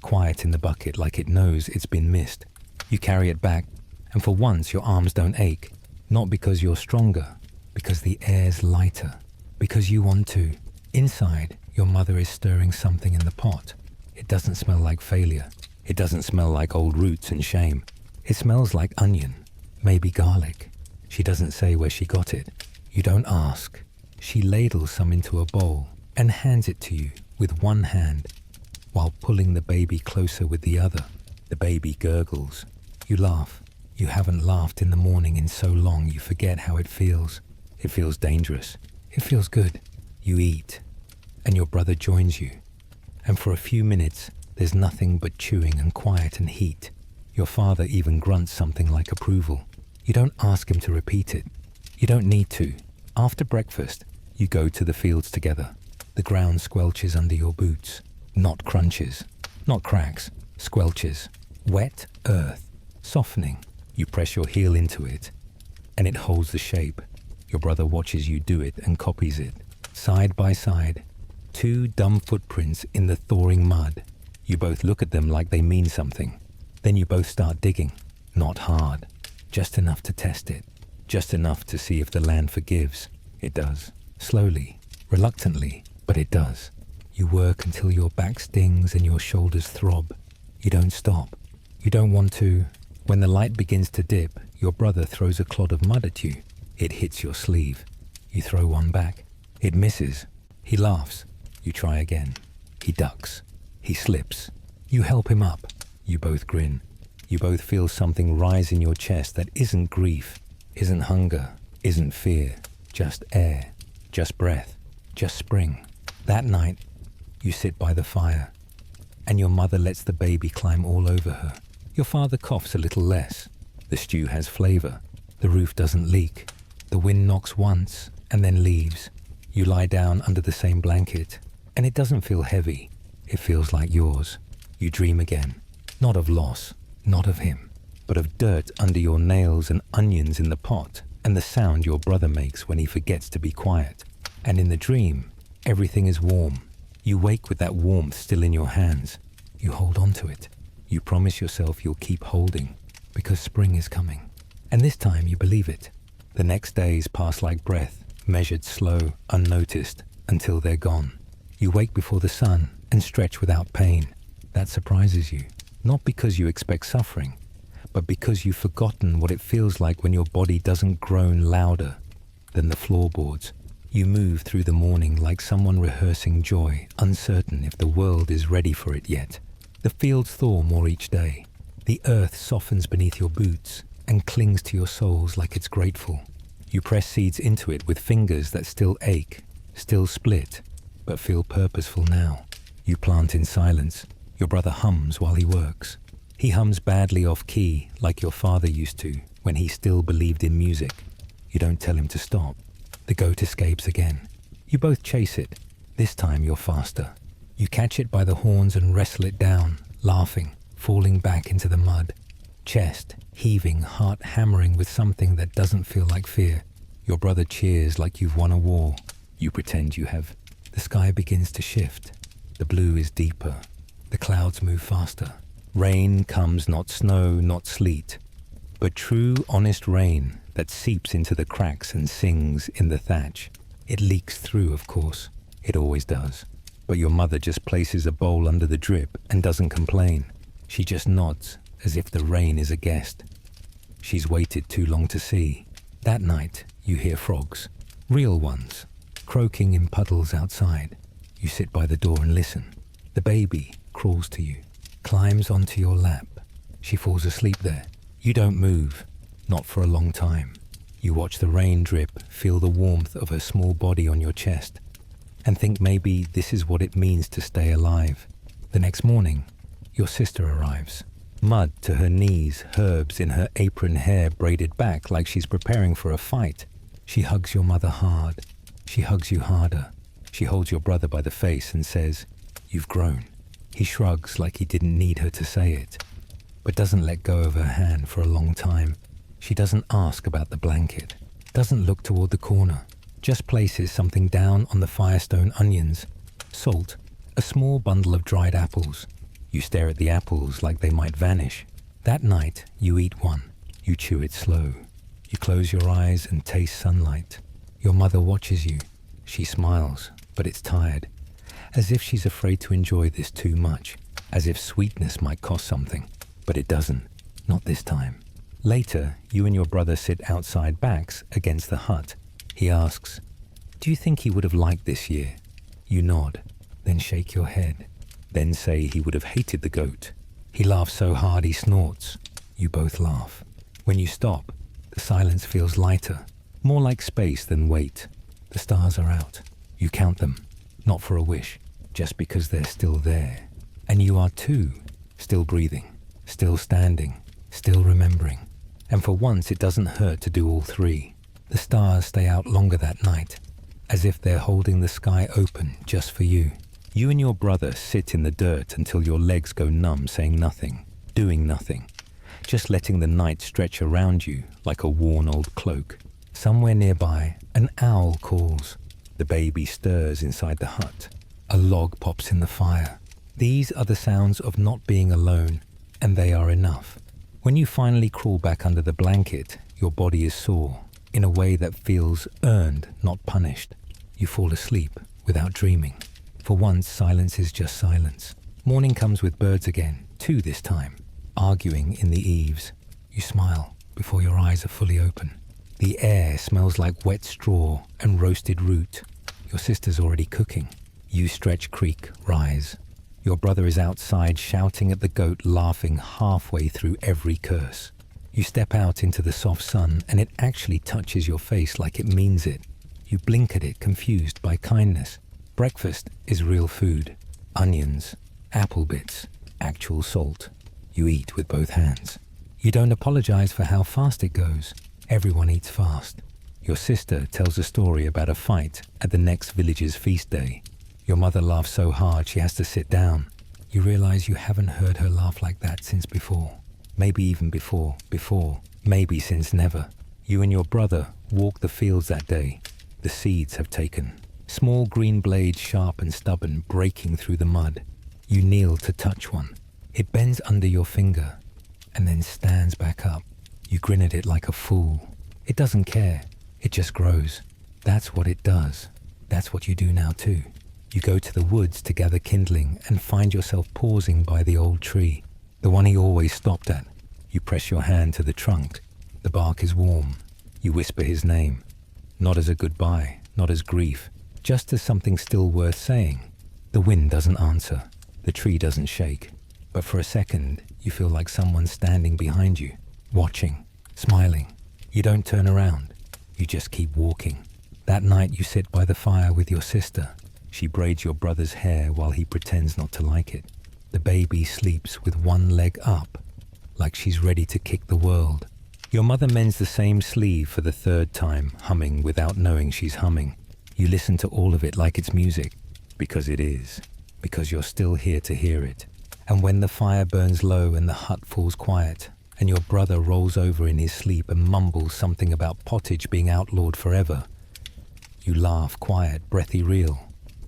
Speaker 1: Quiet in the bucket like it knows it's been missed. You carry it back, and for once your arms don't ache. Not because you're stronger, because the air's lighter. Because you want to. Inside, your mother is stirring something in the pot. It doesn't smell like failure. It doesn't smell like old roots and shame. It smells like onion, maybe garlic. She doesn't say where she got it. You don't ask. She ladles some into a bowl and hands it to you with one hand while pulling the baby closer with the other. The baby gurgles. You laugh. You haven't laughed in the morning in so long you forget how it feels. It feels dangerous. It feels good. You eat, and your brother joins you. And for a few minutes, there's nothing but chewing and quiet and heat. Your father even grunts something like approval. You don't ask him to repeat it. You don't need to. After breakfast, you go to the fields together. The ground squelches under your boots. Not crunches, not cracks, squelches. Wet earth, softening. You press your heel into it, and it holds the shape. Your brother watches you do it and copies it. Side by side, two dumb footprints in the thawing mud. You both look at them like they mean something. Then you both start digging. Not hard, just enough to test it. Just enough to see if the land forgives. It does. Slowly, reluctantly, but it does. You work until your back stings and your shoulders throb. You don't stop. You don't want to. When the light begins to dip, your brother throws a clod of mud at you. It hits your sleeve. You throw one back. It misses. He laughs. You try again. He ducks. He slips. You help him up. You both grin. You both feel something rise in your chest that isn't grief, isn't hunger, isn't fear, just air, just breath, just spring. That night, you sit by the fire, and your mother lets the baby climb all over her. Your father coughs a little less. The stew has flavor. The roof doesn't leak. The wind knocks once and then leaves. You lie down under the same blanket, and it doesn't feel heavy. It feels like yours. You dream again, not of loss, not of him, but of dirt under your nails and onions in the pot, and the sound your brother makes when he forgets to be quiet. And in the dream, everything is warm. You wake with that warmth still in your hands. You hold on to it. You promise yourself you'll keep holding, because spring is coming. And this time you believe it. The next days pass like breath, measured slow, unnoticed, until they're gone. You wake before the sun and stretch without pain. That surprises you, not because you expect suffering, but because you've forgotten what it feels like when your body doesn't groan louder than the floorboards You move through the morning like someone rehearsing joy, uncertain if the world is ready for it yet. The fields thaw more each day. The earth softens beneath your boots and clings to your soles like it's grateful. You press seeds into it with fingers that still ache, still split, but feel purposeful now. You plant in silence. Your brother hums while he works. He hums badly off key like your father used to when he still believed in music. You don't tell him to stop. The goat escapes again. You both chase it. This time you're faster. You catch it by the horns and wrestle it down, laughing, falling back into the mud. Chest heaving, heart hammering with something that doesn't feel like fear. Your brother cheers like you've won a war. You pretend you have. The sky begins to shift. The blue is deeper. The clouds move faster. Rain comes, not snow, not sleet, but true, honest rain that seeps into the cracks and sings in the thatch. It leaks through, of course. It always does. But your mother just places a bowl under the drip and doesn't complain. She just nods as if the rain is a guest. She's waited too long to see. That night, you hear frogs. Real ones. Croaking in puddles outside. You sit by the door and listen. The baby crawls to you, climbs onto your lap. She falls asleep there. You don't move. Not for a long time. You watch the rain drip, feel the warmth of her small body on your chest, and think maybe this is what it means to stay alive. The next morning, your sister arrives. Mud to her knees, herbs in her apron hair braided back like she's preparing for a fight. She hugs your mother hard. She hugs you harder. She holds your brother by the face and says, "You've grown." He shrugs like he didn't need her to say it, but doesn't let go of her hand for a long time. She doesn't ask about the blanket, doesn't look toward the corner, just places something down on the Firestone onions, salt, a small bundle of dried apples. You stare at the apples like they might vanish. That night, you eat one. You chew it slow. You close your eyes and taste sunlight. Your mother watches you. She smiles, but it's tired, as if she's afraid to enjoy this too much, as if sweetness might cost something. But it doesn't. Not this time. Later, you and your brother sit outside backs against the hut. He asks, "Do you think he would have liked this year?" You nod, then shake your head, then say he would have hated the goat. He laughs so hard he snorts. You both laugh. When you stop, the silence feels lighter, more like space than weight. The stars are out. You count them, not for a wish, just because they're still there. And you are too, still breathing, still standing, still remembering. And for once, it doesn't hurt to do all three. The stars stay out longer that night, as if they're holding the sky open just for you. You and your brother sit in the dirt until your legs go numb, saying nothing, doing nothing, just letting the night stretch around you like a worn old cloak. Somewhere nearby, an owl calls. The baby stirs inside the hut. A log pops in the fire. These are the sounds of not being alone, and they are enough. When you finally crawl back under the blanket, your body is sore, in a way that feels earned, not punished. You fall asleep without dreaming. For once, silence is just silence. Morning comes with birds again, two this time, arguing in the eaves. You smile before your eyes are fully open. The air smells like wet straw and roasted root. Your sister's already cooking. You stretch creak, rise. Your brother is outside shouting at the goat, laughing halfway through every curse. You step out into the soft sun and it actually touches your face like it means it. You blink at it, confused by kindness. Breakfast is real food. Onions, apple bits, actual salt. You eat with both hands. You don't apologize for how fast it goes. Everyone eats fast. Your sister tells a story about a fight at the next village's feast day. Your mother laughs so hard she has to sit down. You realize you haven't heard her laugh like that since before. Maybe even before, maybe since never. You and your brother walk the fields that day. The seeds have taken. Small green blades, sharp and stubborn, breaking through the mud. You kneel to touch one. It bends under your finger and then stands back up. You grin at it like a fool. It doesn't care. It just grows. That's what it does. That's what you do now too. You go to the woods to gather kindling and find yourself pausing by the old tree, the one he always stopped at. You press your hand to the trunk. The bark is warm. You whisper his name, not as a goodbye, not as grief, just as something still worth saying. The wind doesn't answer, the tree doesn't shake, but for a second you feel like someone's standing behind you, watching, smiling. You don't turn around, you just keep walking. That night you sit by the fire with your sister. She braids your brother's hair while he pretends not to like it. The baby sleeps with one leg up, like she's ready to kick the world. Your mother mends the same sleeve for the third time, humming without knowing she's humming. You listen to all of it like it's music, because it is, because you're still here to hear it. And when the fire burns low and the hut falls quiet, and your brother rolls over in his sleep and mumbles something about pottage being outlawed forever, you laugh quiet, breathy real.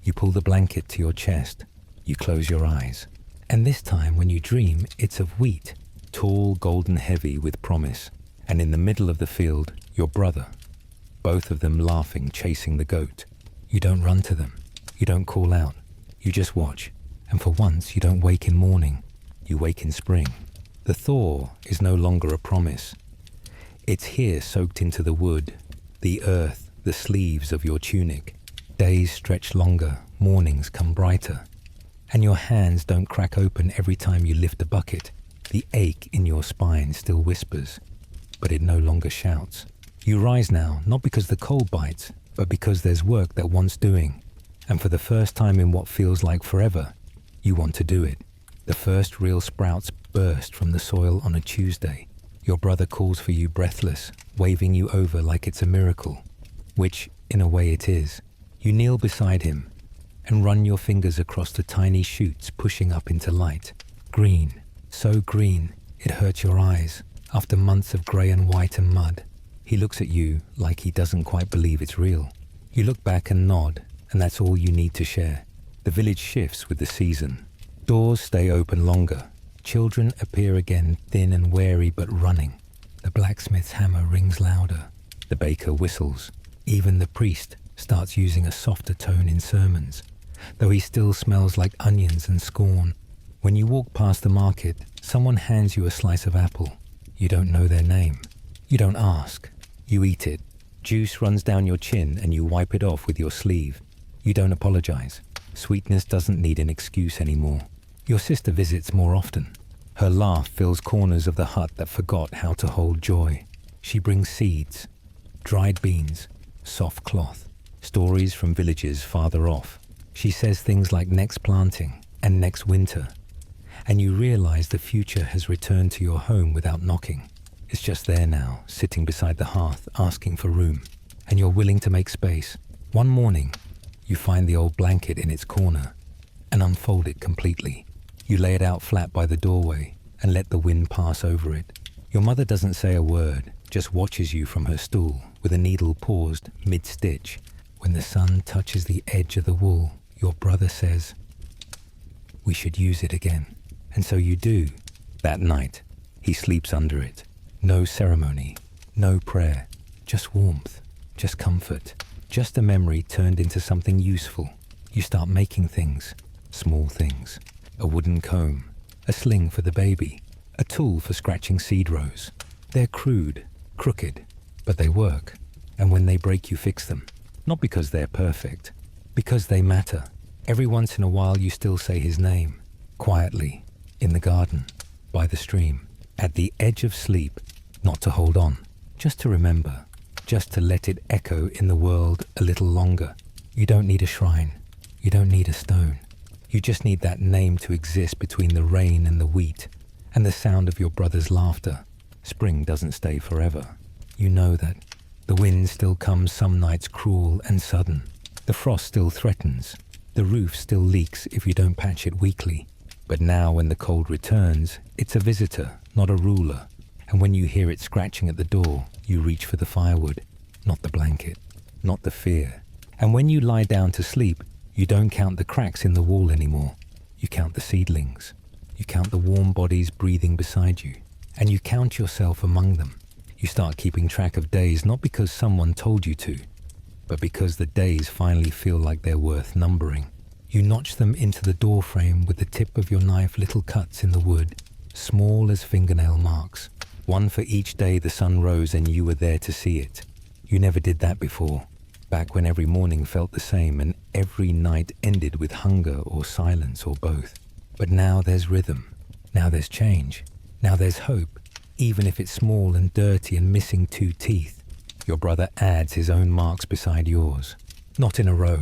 Speaker 1: You pull the blanket to your chest. You close your eyes. And this time when you dream, it's of wheat, tall, golden heavy with promise. And in the middle of the field, your brother. Both of them laughing, chasing the goat. You don't run to them. You don't call out. You just watch. And for once, you don't wake in morning. You wake in spring. The thaw is no longer a promise. It's here soaked into the wood, the earth, the sleeves of your tunic. Days stretch longer, mornings come brighter. And your hands don't crack open every time you lift a bucket. The ache in your spine still whispers, but it no longer shouts. You rise now, not because the cold bites, but because there's work that wants doing. And for the first time in what feels like forever, you want to do it. The first real sprouts burst from the soil on a Tuesday. Your brother calls for you breathless, waving you over like it's a miracle, which, in a way, it is. You kneel beside him and run your fingers across the tiny shoots pushing up into light. Green, so green, it hurts your eyes after months of grey and white and mud. He looks at you like he doesn't quite believe it's real. You look back and nod, and that's all you need to share. The village shifts with the season. Doors stay open longer. Children appear again, thin and wary but running. The blacksmith's hammer rings louder. The baker whistles. Even the priest starts using a softer tone in sermons, though he still smells like onions and scorn. When you walk past the market, someone hands you a slice of apple. You don't know their name. You don't ask. You eat it. Juice runs down your chin and you wipe it off with your sleeve. You don't apologize. Sweetness doesn't need an excuse anymore. Your sister visits more often. Her laugh fills corners of the hut that forgot how to hold joy. She brings seeds, dried beans, soft cloth, stories from villages farther off. She says things like next planting and next winter. And you realize the future has returned to your home without knocking. It's just there now, sitting beside the hearth, asking for room. And you're willing to make space. One morning, you find the old blanket in its corner and unfold it completely. You lay it out flat by the doorway and let the wind pass over it. Your mother doesn't say a word, just watches you from her stool with a needle paused mid-stitch. When the sun touches the edge of the wool, your brother says, "We should use it again." And so you do. That night, he sleeps under it. No ceremony, no prayer, just warmth, just comfort, just a memory turned into something useful. You start making things, small things. A wooden comb, a sling for the baby, a tool for scratching seed rows. They're crude, crooked, but they work. And when they break, you fix them. Not because they're perfect, because they matter. Every once in a while you still say his name, quietly, in the garden, by the stream, at the edge of sleep, not to hold on, just to remember, just to let it echo in the world a little longer. You don't need a shrine, you don't need a stone. You just need that name to exist between the rain and the wheat, and the sound of your brother's laughter. Spring doesn't stay forever. You know that. The wind still comes some nights cruel and sudden. The frost still threatens. The roof still leaks if you don't patch it weekly. But now when the cold returns, it's a visitor, not a ruler. And when you hear it scratching at the door, you reach for the firewood, not the blanket, not the fear. And when you lie down to sleep, you don't count the cracks in the wall anymore. You count the seedlings. You count the warm bodies breathing beside you. And you count yourself among them. You start keeping track of days not because someone told you to, but because the days finally feel like they're worth numbering. You notch them into the door frame with the tip of your knife, little cuts in the wood, small as fingernail marks. One for each day the sun rose and you were there to see it. You never did that before. Back when every morning felt the same and every night ended with hunger or silence or both. But now there's rhythm. Now there's change. Now there's hope, even if it's small and dirty and missing 2 teeth. Your brother adds his own marks beside yours. Not in a row,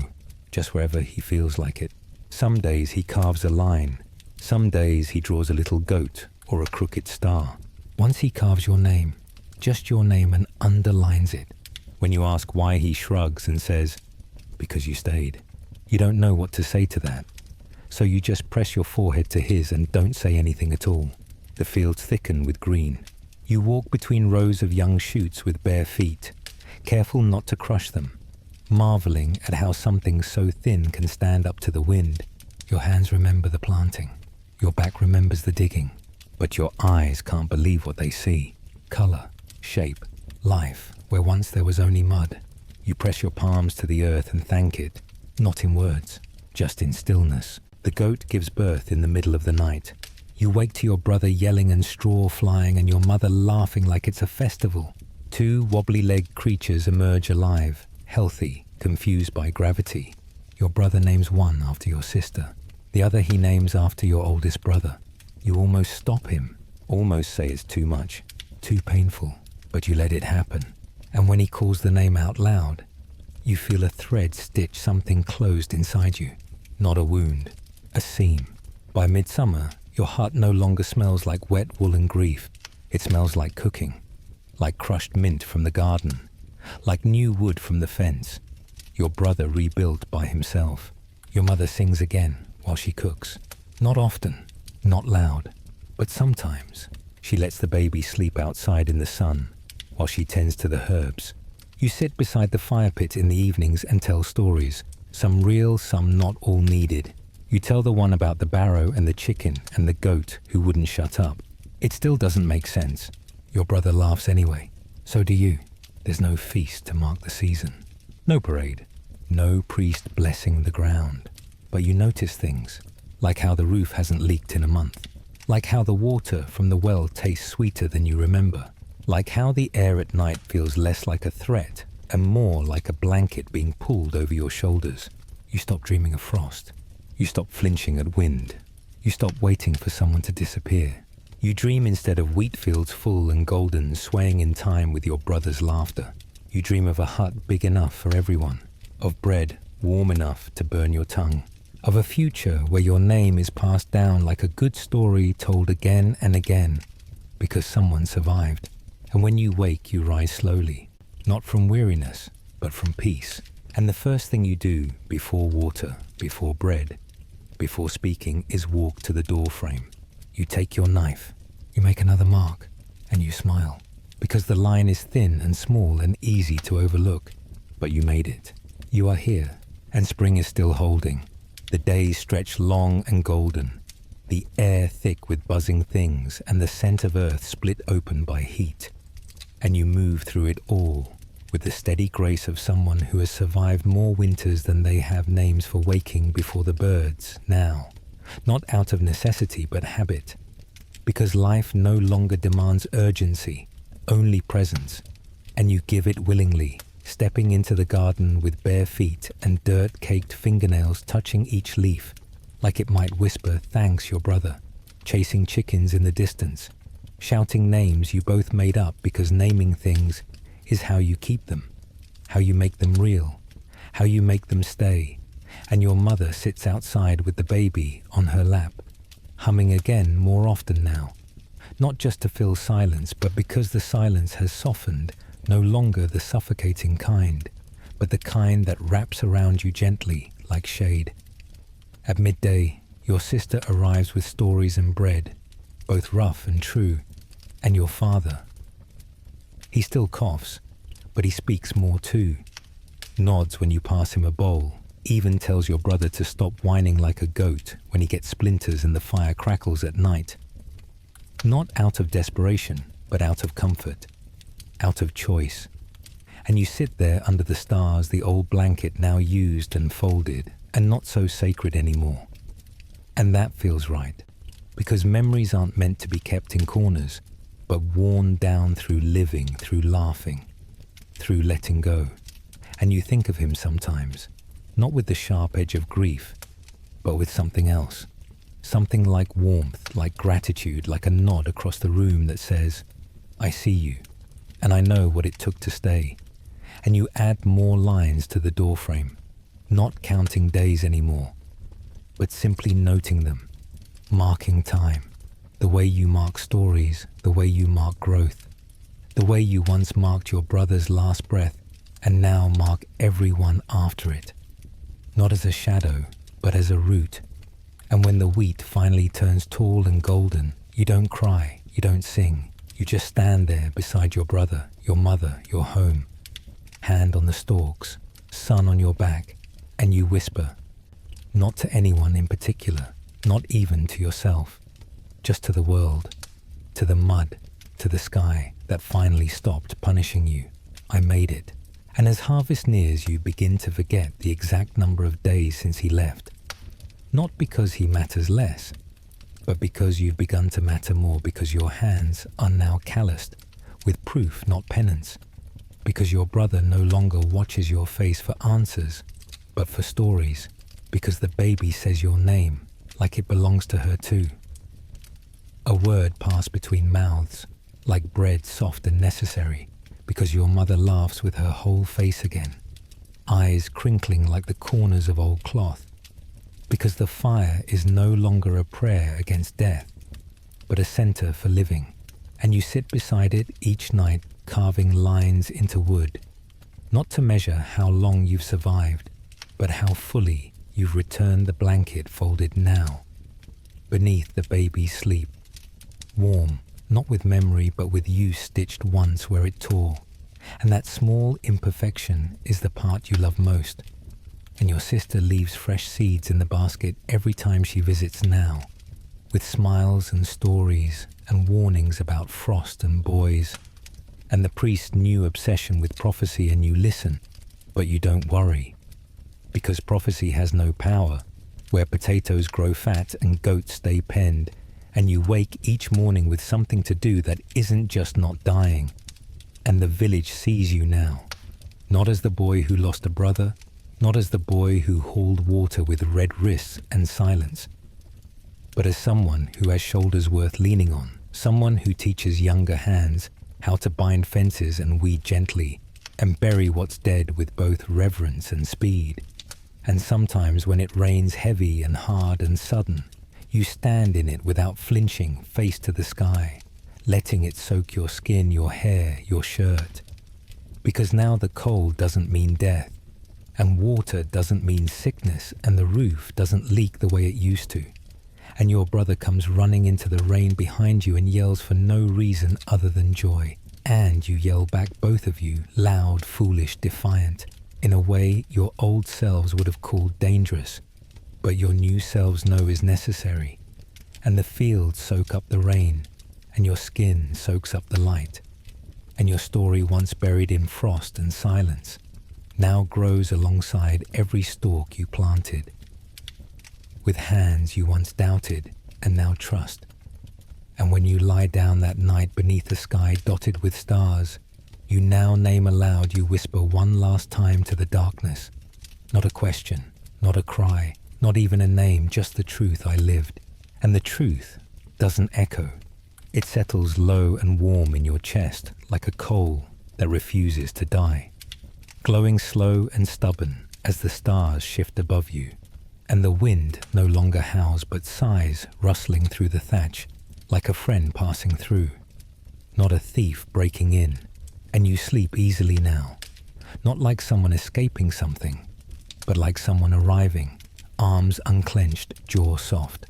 Speaker 1: just wherever he feels like it. Some days he carves a line. Some days he draws a little goat or a crooked star. Once he carves your name, just your name, and underlines it. When you ask why, he shrugs and says, "Because you stayed." You don't know what to say to that. So you just press your forehead to his and don't say anything at all. The fields thicken with green. You walk between rows of young shoots with bare feet, careful not to crush them, marveling at how something so thin can stand up to the wind. Your hands remember the planting. Your back remembers the digging. But your eyes can't believe what they see. Color, shape, life, where once there was only mud. You press your palms to the earth and thank it, not in words, just in stillness. The goat gives birth in the middle of the night. You wake to your brother yelling and straw flying and your mother laughing like it's a festival. 2 wobbly-legged creatures emerge alive, healthy, confused by gravity. Your brother names one after your sister. The other he names after your oldest brother. You almost stop him, almost say it's too much, too painful, but you let it happen. And when he calls the name out loud, you feel a thread stitch something closed inside you. Not a wound, a seam. By midsummer, your heart no longer smells like wet woolen grief. It smells like cooking, like crushed mint from the garden, like new wood from the fence. Your brother rebuilt by himself. Your mother sings again while she cooks. Not often, not loud, but sometimes. She lets the baby sleep outside in the sun while she tends to the herbs. You sit beside the fire pit in the evenings and tell stories, some real, some not all needed. You tell the one about the barrow and the chicken and the goat who wouldn't shut up. It still doesn't make sense. Your brother laughs anyway. So do you. There's no feast to mark the season. No parade. No priest blessing the ground. But you notice things, like how the roof hasn't leaked in a month. Like how the water from the well tastes sweeter than you remember. Like how the air at night feels less like a threat and more like a blanket being pulled over your shoulders. You stop dreaming of frost. You stop flinching at wind. You stop waiting for someone to disappear. You dream instead of wheat fields full and golden, swaying in time with your brother's laughter. You dream of a hut big enough for everyone, of bread warm enough to burn your tongue, of a future where your name is passed down like a good story told again and again because someone survived. And when you wake, you rise slowly, not from weariness, but from peace. And the first thing you do before water, before bread, before speaking is walk to the door frame. You take your knife, you make another mark, and you smile, because the line is thin and small and easy to overlook. But you made it. You are here, and spring is still holding. The days stretch long and golden, the air thick with buzzing things, and the scent of earth split open by heat. And you move through it all, with the steady grace of someone who has survived more winters than they have names for waking before the birds now. Not out of necessity, but habit. Because life no longer demands urgency, only presence. And you give it willingly, stepping into the garden with bare feet and dirt-caked fingernails touching each leaf, like it might whisper thanks your brother, chasing chickens in the distance, shouting names you both made up because naming things is how you keep them, how you make them real, how you make them stay. And your mother sits outside with the baby on her lap, humming again more often now, not just to fill silence, but because the silence has softened, no longer the suffocating kind, but the kind that wraps around you gently like shade. At midday, your sister arrives with stories and bread, both rough and true, and your father. He still coughs, but he speaks more too, nods when you pass him a bowl, even tells your brother to stop whining like a goat when he gets splinters and the fire crackles at night. Not out of desperation, but out of comfort, out of choice. And you sit there under the stars, the old blanket now used and folded, and not so sacred anymore. And that feels right, because memories aren't meant to be kept in corners, but worn down through living, through laughing, through letting go. And you think of him sometimes, not with the sharp edge of grief, but with something else. Something like warmth, like gratitude, like a nod across the room that says, I see you, and I know what it took to stay. And you add more lines to the doorframe, not counting days anymore, but simply noting them, marking time, the way you mark stories, the way you mark growth, the way you once marked your brother's last breath and now mark everyone after it, not as a shadow, but as a root. And when the wheat finally turns tall and golden, you don't cry, you don't sing, you just stand there beside your brother, your mother, your home, hand on the stalks, sun on your back, and you whisper, not to anyone in particular, not even to yourself, just to the world, to the mud, to the sky that finally stopped punishing you. I made it. And as harvest nears, you begin to forget the exact number of days since he left. Not because he matters less, but because you've begun to matter more, because your hands are now calloused, with proof, not penance, because your brother no longer watches your face for answers, but for stories, because the baby says your name like it belongs to her too. A word passed between mouths, like bread soft and necessary, because your mother laughs with her whole face again, eyes crinkling like the corners of old cloth, because the fire is no longer a prayer against death, but a center for living, and you sit beside it each night carving lines into wood, not to measure how long you've survived, but how fully you've returned the blanket folded now, beneath the baby's sleep, warm, not with memory but with you stitched once where it tore, and that small imperfection is the part you love most. And your sister leaves fresh seeds in the basket every time she visits now, with smiles and stories and warnings about frost and boys, and the priest's new obsession with prophecy, and you listen, but you don't worry, because prophecy has no power, where potatoes grow fat and goats stay penned, and you wake each morning with something to do that isn't just not dying, and the village sees you now, not as the boy who lost a brother, not as the boy who hauled water with red wrists and silence, but as someone who has shoulders worth leaning on, someone who teaches younger hands how to bind fences and weed gently, and bury what's dead with both reverence and speed. And sometimes when it rains heavy and hard and sudden, you stand in it without flinching, face to the sky, letting it soak your skin, your hair, your shirt. Because now the cold doesn't mean death, and water doesn't mean sickness, and the roof doesn't leak the way it used to. And your brother comes running into the rain behind you and yells for no reason other than joy. And you yell back, both of you, loud, foolish, defiant, in a way your old selves would have called dangerous, but your new selves know is necessary. And the fields soak up the rain, and your skin soaks up the light. And your story, once buried in frost and silence, now grows alongside every stalk you planted, with hands you once doubted and now trust. And when you lie down that night beneath a sky dotted with stars, you now name aloud, you whisper one last time to the darkness, not a question, not a cry, not even a name, just the truth I lived. And the truth doesn't echo. It settles low and warm in your chest like a coal that refuses to die, glowing slow and stubborn as the stars shift above you, and the wind no longer howls but sighs, rustling through the thatch like a friend passing through, not a thief breaking in. And you sleep easily now, not like someone escaping something, but like someone arriving, arms unclenched, jaw soft.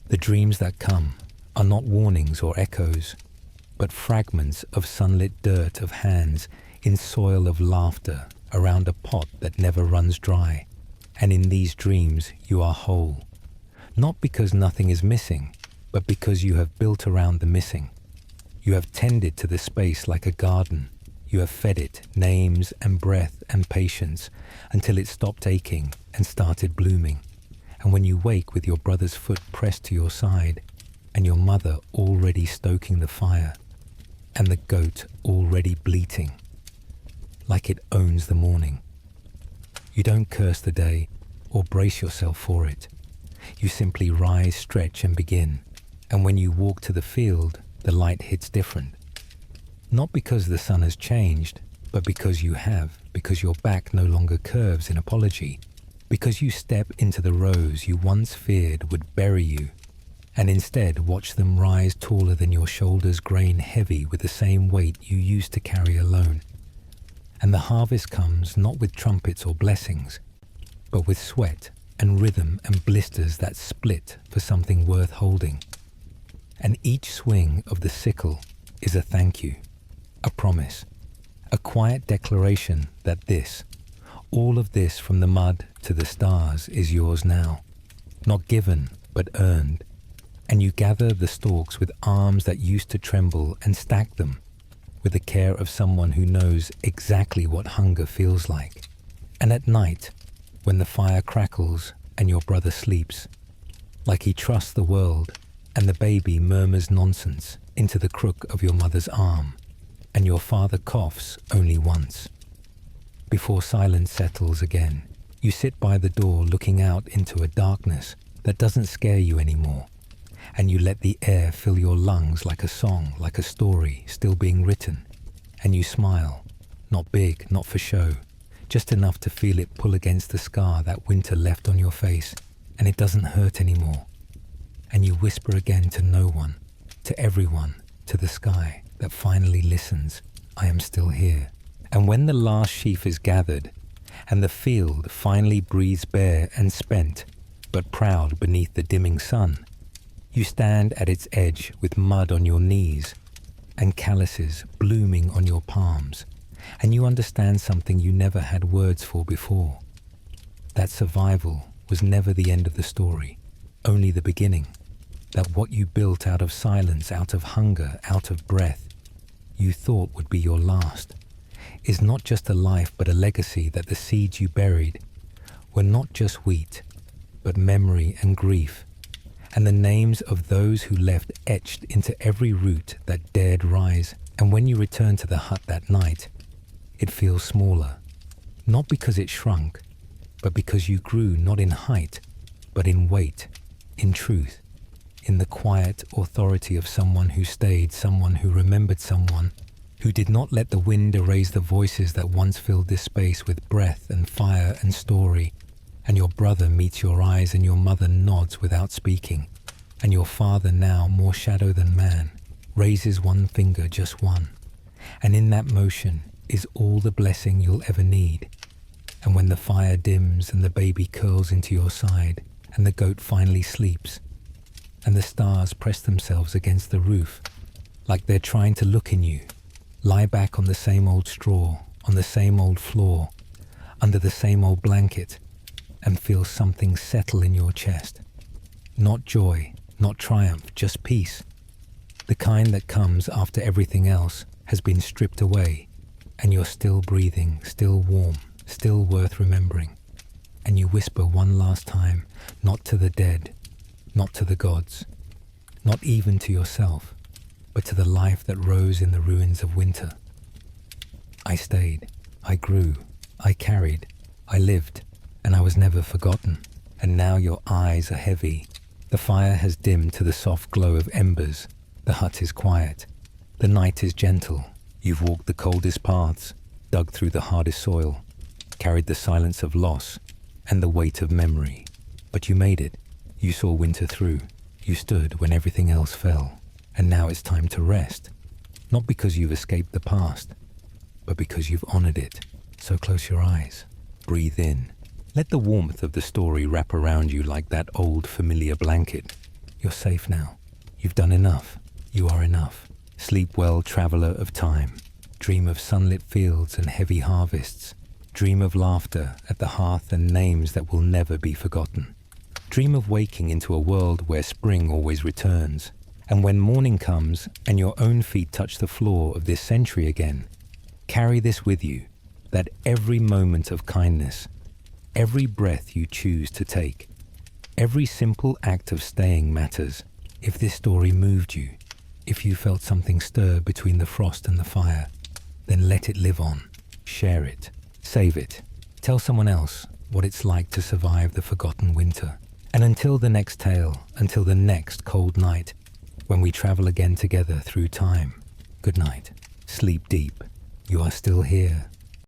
Speaker 1: The dreams that come are not warnings or echoes, but fragments of sunlit dirt of hands in soil of laughter around a pot that never runs dry. And in these dreams you are whole, not because nothing is missing, but because you have built around the missing. You have tended to the space like a garden. You have fed it names and breath and patience until it stopped aching and started blooming. And when you wake with your brother's foot pressed to your side, and your mother already stoking the fire, and the goat already bleating, like it owns the morning, You don't curse the day or brace yourself for it. You simply rise, stretch, and begin. And when you walk to the field, the light hits different. Not because the sun has changed, but because you have, because your back no longer curves in apology, because you step into the rows you once feared would bury you, and instead watch them rise taller than your shoulders, grain heavy with the same weight you used to carry alone. And the harvest comes not with trumpets or blessings, but with sweat and rhythm and blisters that split for something worth holding. And each swing of the sickle is a thank you, a promise, a quiet declaration that this, all of this from the mud to the stars is yours now, not given but earned. And you gather the stalks with arms that used to tremble and stack them with the care of someone who knows exactly what hunger feels like. And at night, when the fire crackles and your brother sleeps, like he trusts the world, and the baby murmurs nonsense into the crook of your mother's arm, and your father coughs only once. Before silence settles again, you sit by the door looking out into a darkness that doesn't scare you anymore, and you let the air fill your lungs like a song, like a story still being written, and you smile, not big, not for show, just enough to feel it pull against the scar that winter left on your face, and it doesn't hurt anymore. And you whisper again to no one, to everyone, to the sky that finally listens, I am still here. And when the last sheaf is gathered, and the field finally breathes bare and spent, but proud beneath the dimming sun, you stand at its edge with mud on your knees and calluses blooming on your palms, and you understand something you never had words for before. That survival was never the end of the story, only the beginning. That what you built out of silence, out of hunger, out of breath, you thought would be your last, is not just a life but a legacy. That the seeds you buried were not just wheat, but memory and grief, and the names of those who left etched into every root that dared rise. And when you return to the hut that night, it feels smaller, not because it shrunk, but because you grew not in height, but in weight, in truth, in the quiet authority of someone who stayed, someone who remembered, someone who did not let the wind erase the voices that once filled this space with breath and fire and story. And your brother meets your eyes, and your mother nods without speaking, and your father, now more shadow than man, raises one finger, just one, and in that motion is all the blessing you'll ever need. And when the fire dims and the baby curls into your side, and the goat finally sleeps, and the stars press themselves against the roof, like they're trying to look in you, lie back on the same old straw, on the same old floor, under the same old blanket, and feel something settle in your chest. Not joy, not triumph, just peace. The kind that comes after everything else has been stripped away, and you're still breathing, still warm, still worth remembering. And you whisper one last time, not to the dead, not to the gods, not even to yourself, but to the life that rose in the ruins of winter. I stayed, I grew, I carried, I lived, and I was never forgotten. And now your eyes are heavy. The fire has dimmed to the soft glow of embers. The hut is quiet. The night is gentle. You've walked the coldest paths, dug through the hardest soil, carried the silence of loss and the weight of memory. But you made it. You saw winter through. You stood when everything else fell. And now it's time to rest. Not because you've escaped the past, but because you've honored it. So close your eyes. Breathe in. Let the warmth of the story wrap around you like that old familiar blanket. You're safe now. You've done enough. You are enough. Sleep well, traveler of time. Dream of sunlit fields and heavy harvests. Dream of laughter at the hearth and names that will never be forgotten. Dream of waking into a world where spring always returns. And when morning comes and your own feet touch the floor of this century again, carry this with you, that every moment of kindness, every breath you choose to take, every simple act of staying matters. If this story moved you, if you felt something stir between the frost and the fire, then let it live on. Share it. Save it. Tell someone else what it's like to survive the forgotten winter. And until the next tale, until the next cold night, when we travel again together through time, good night. Sleep deep. You are still here.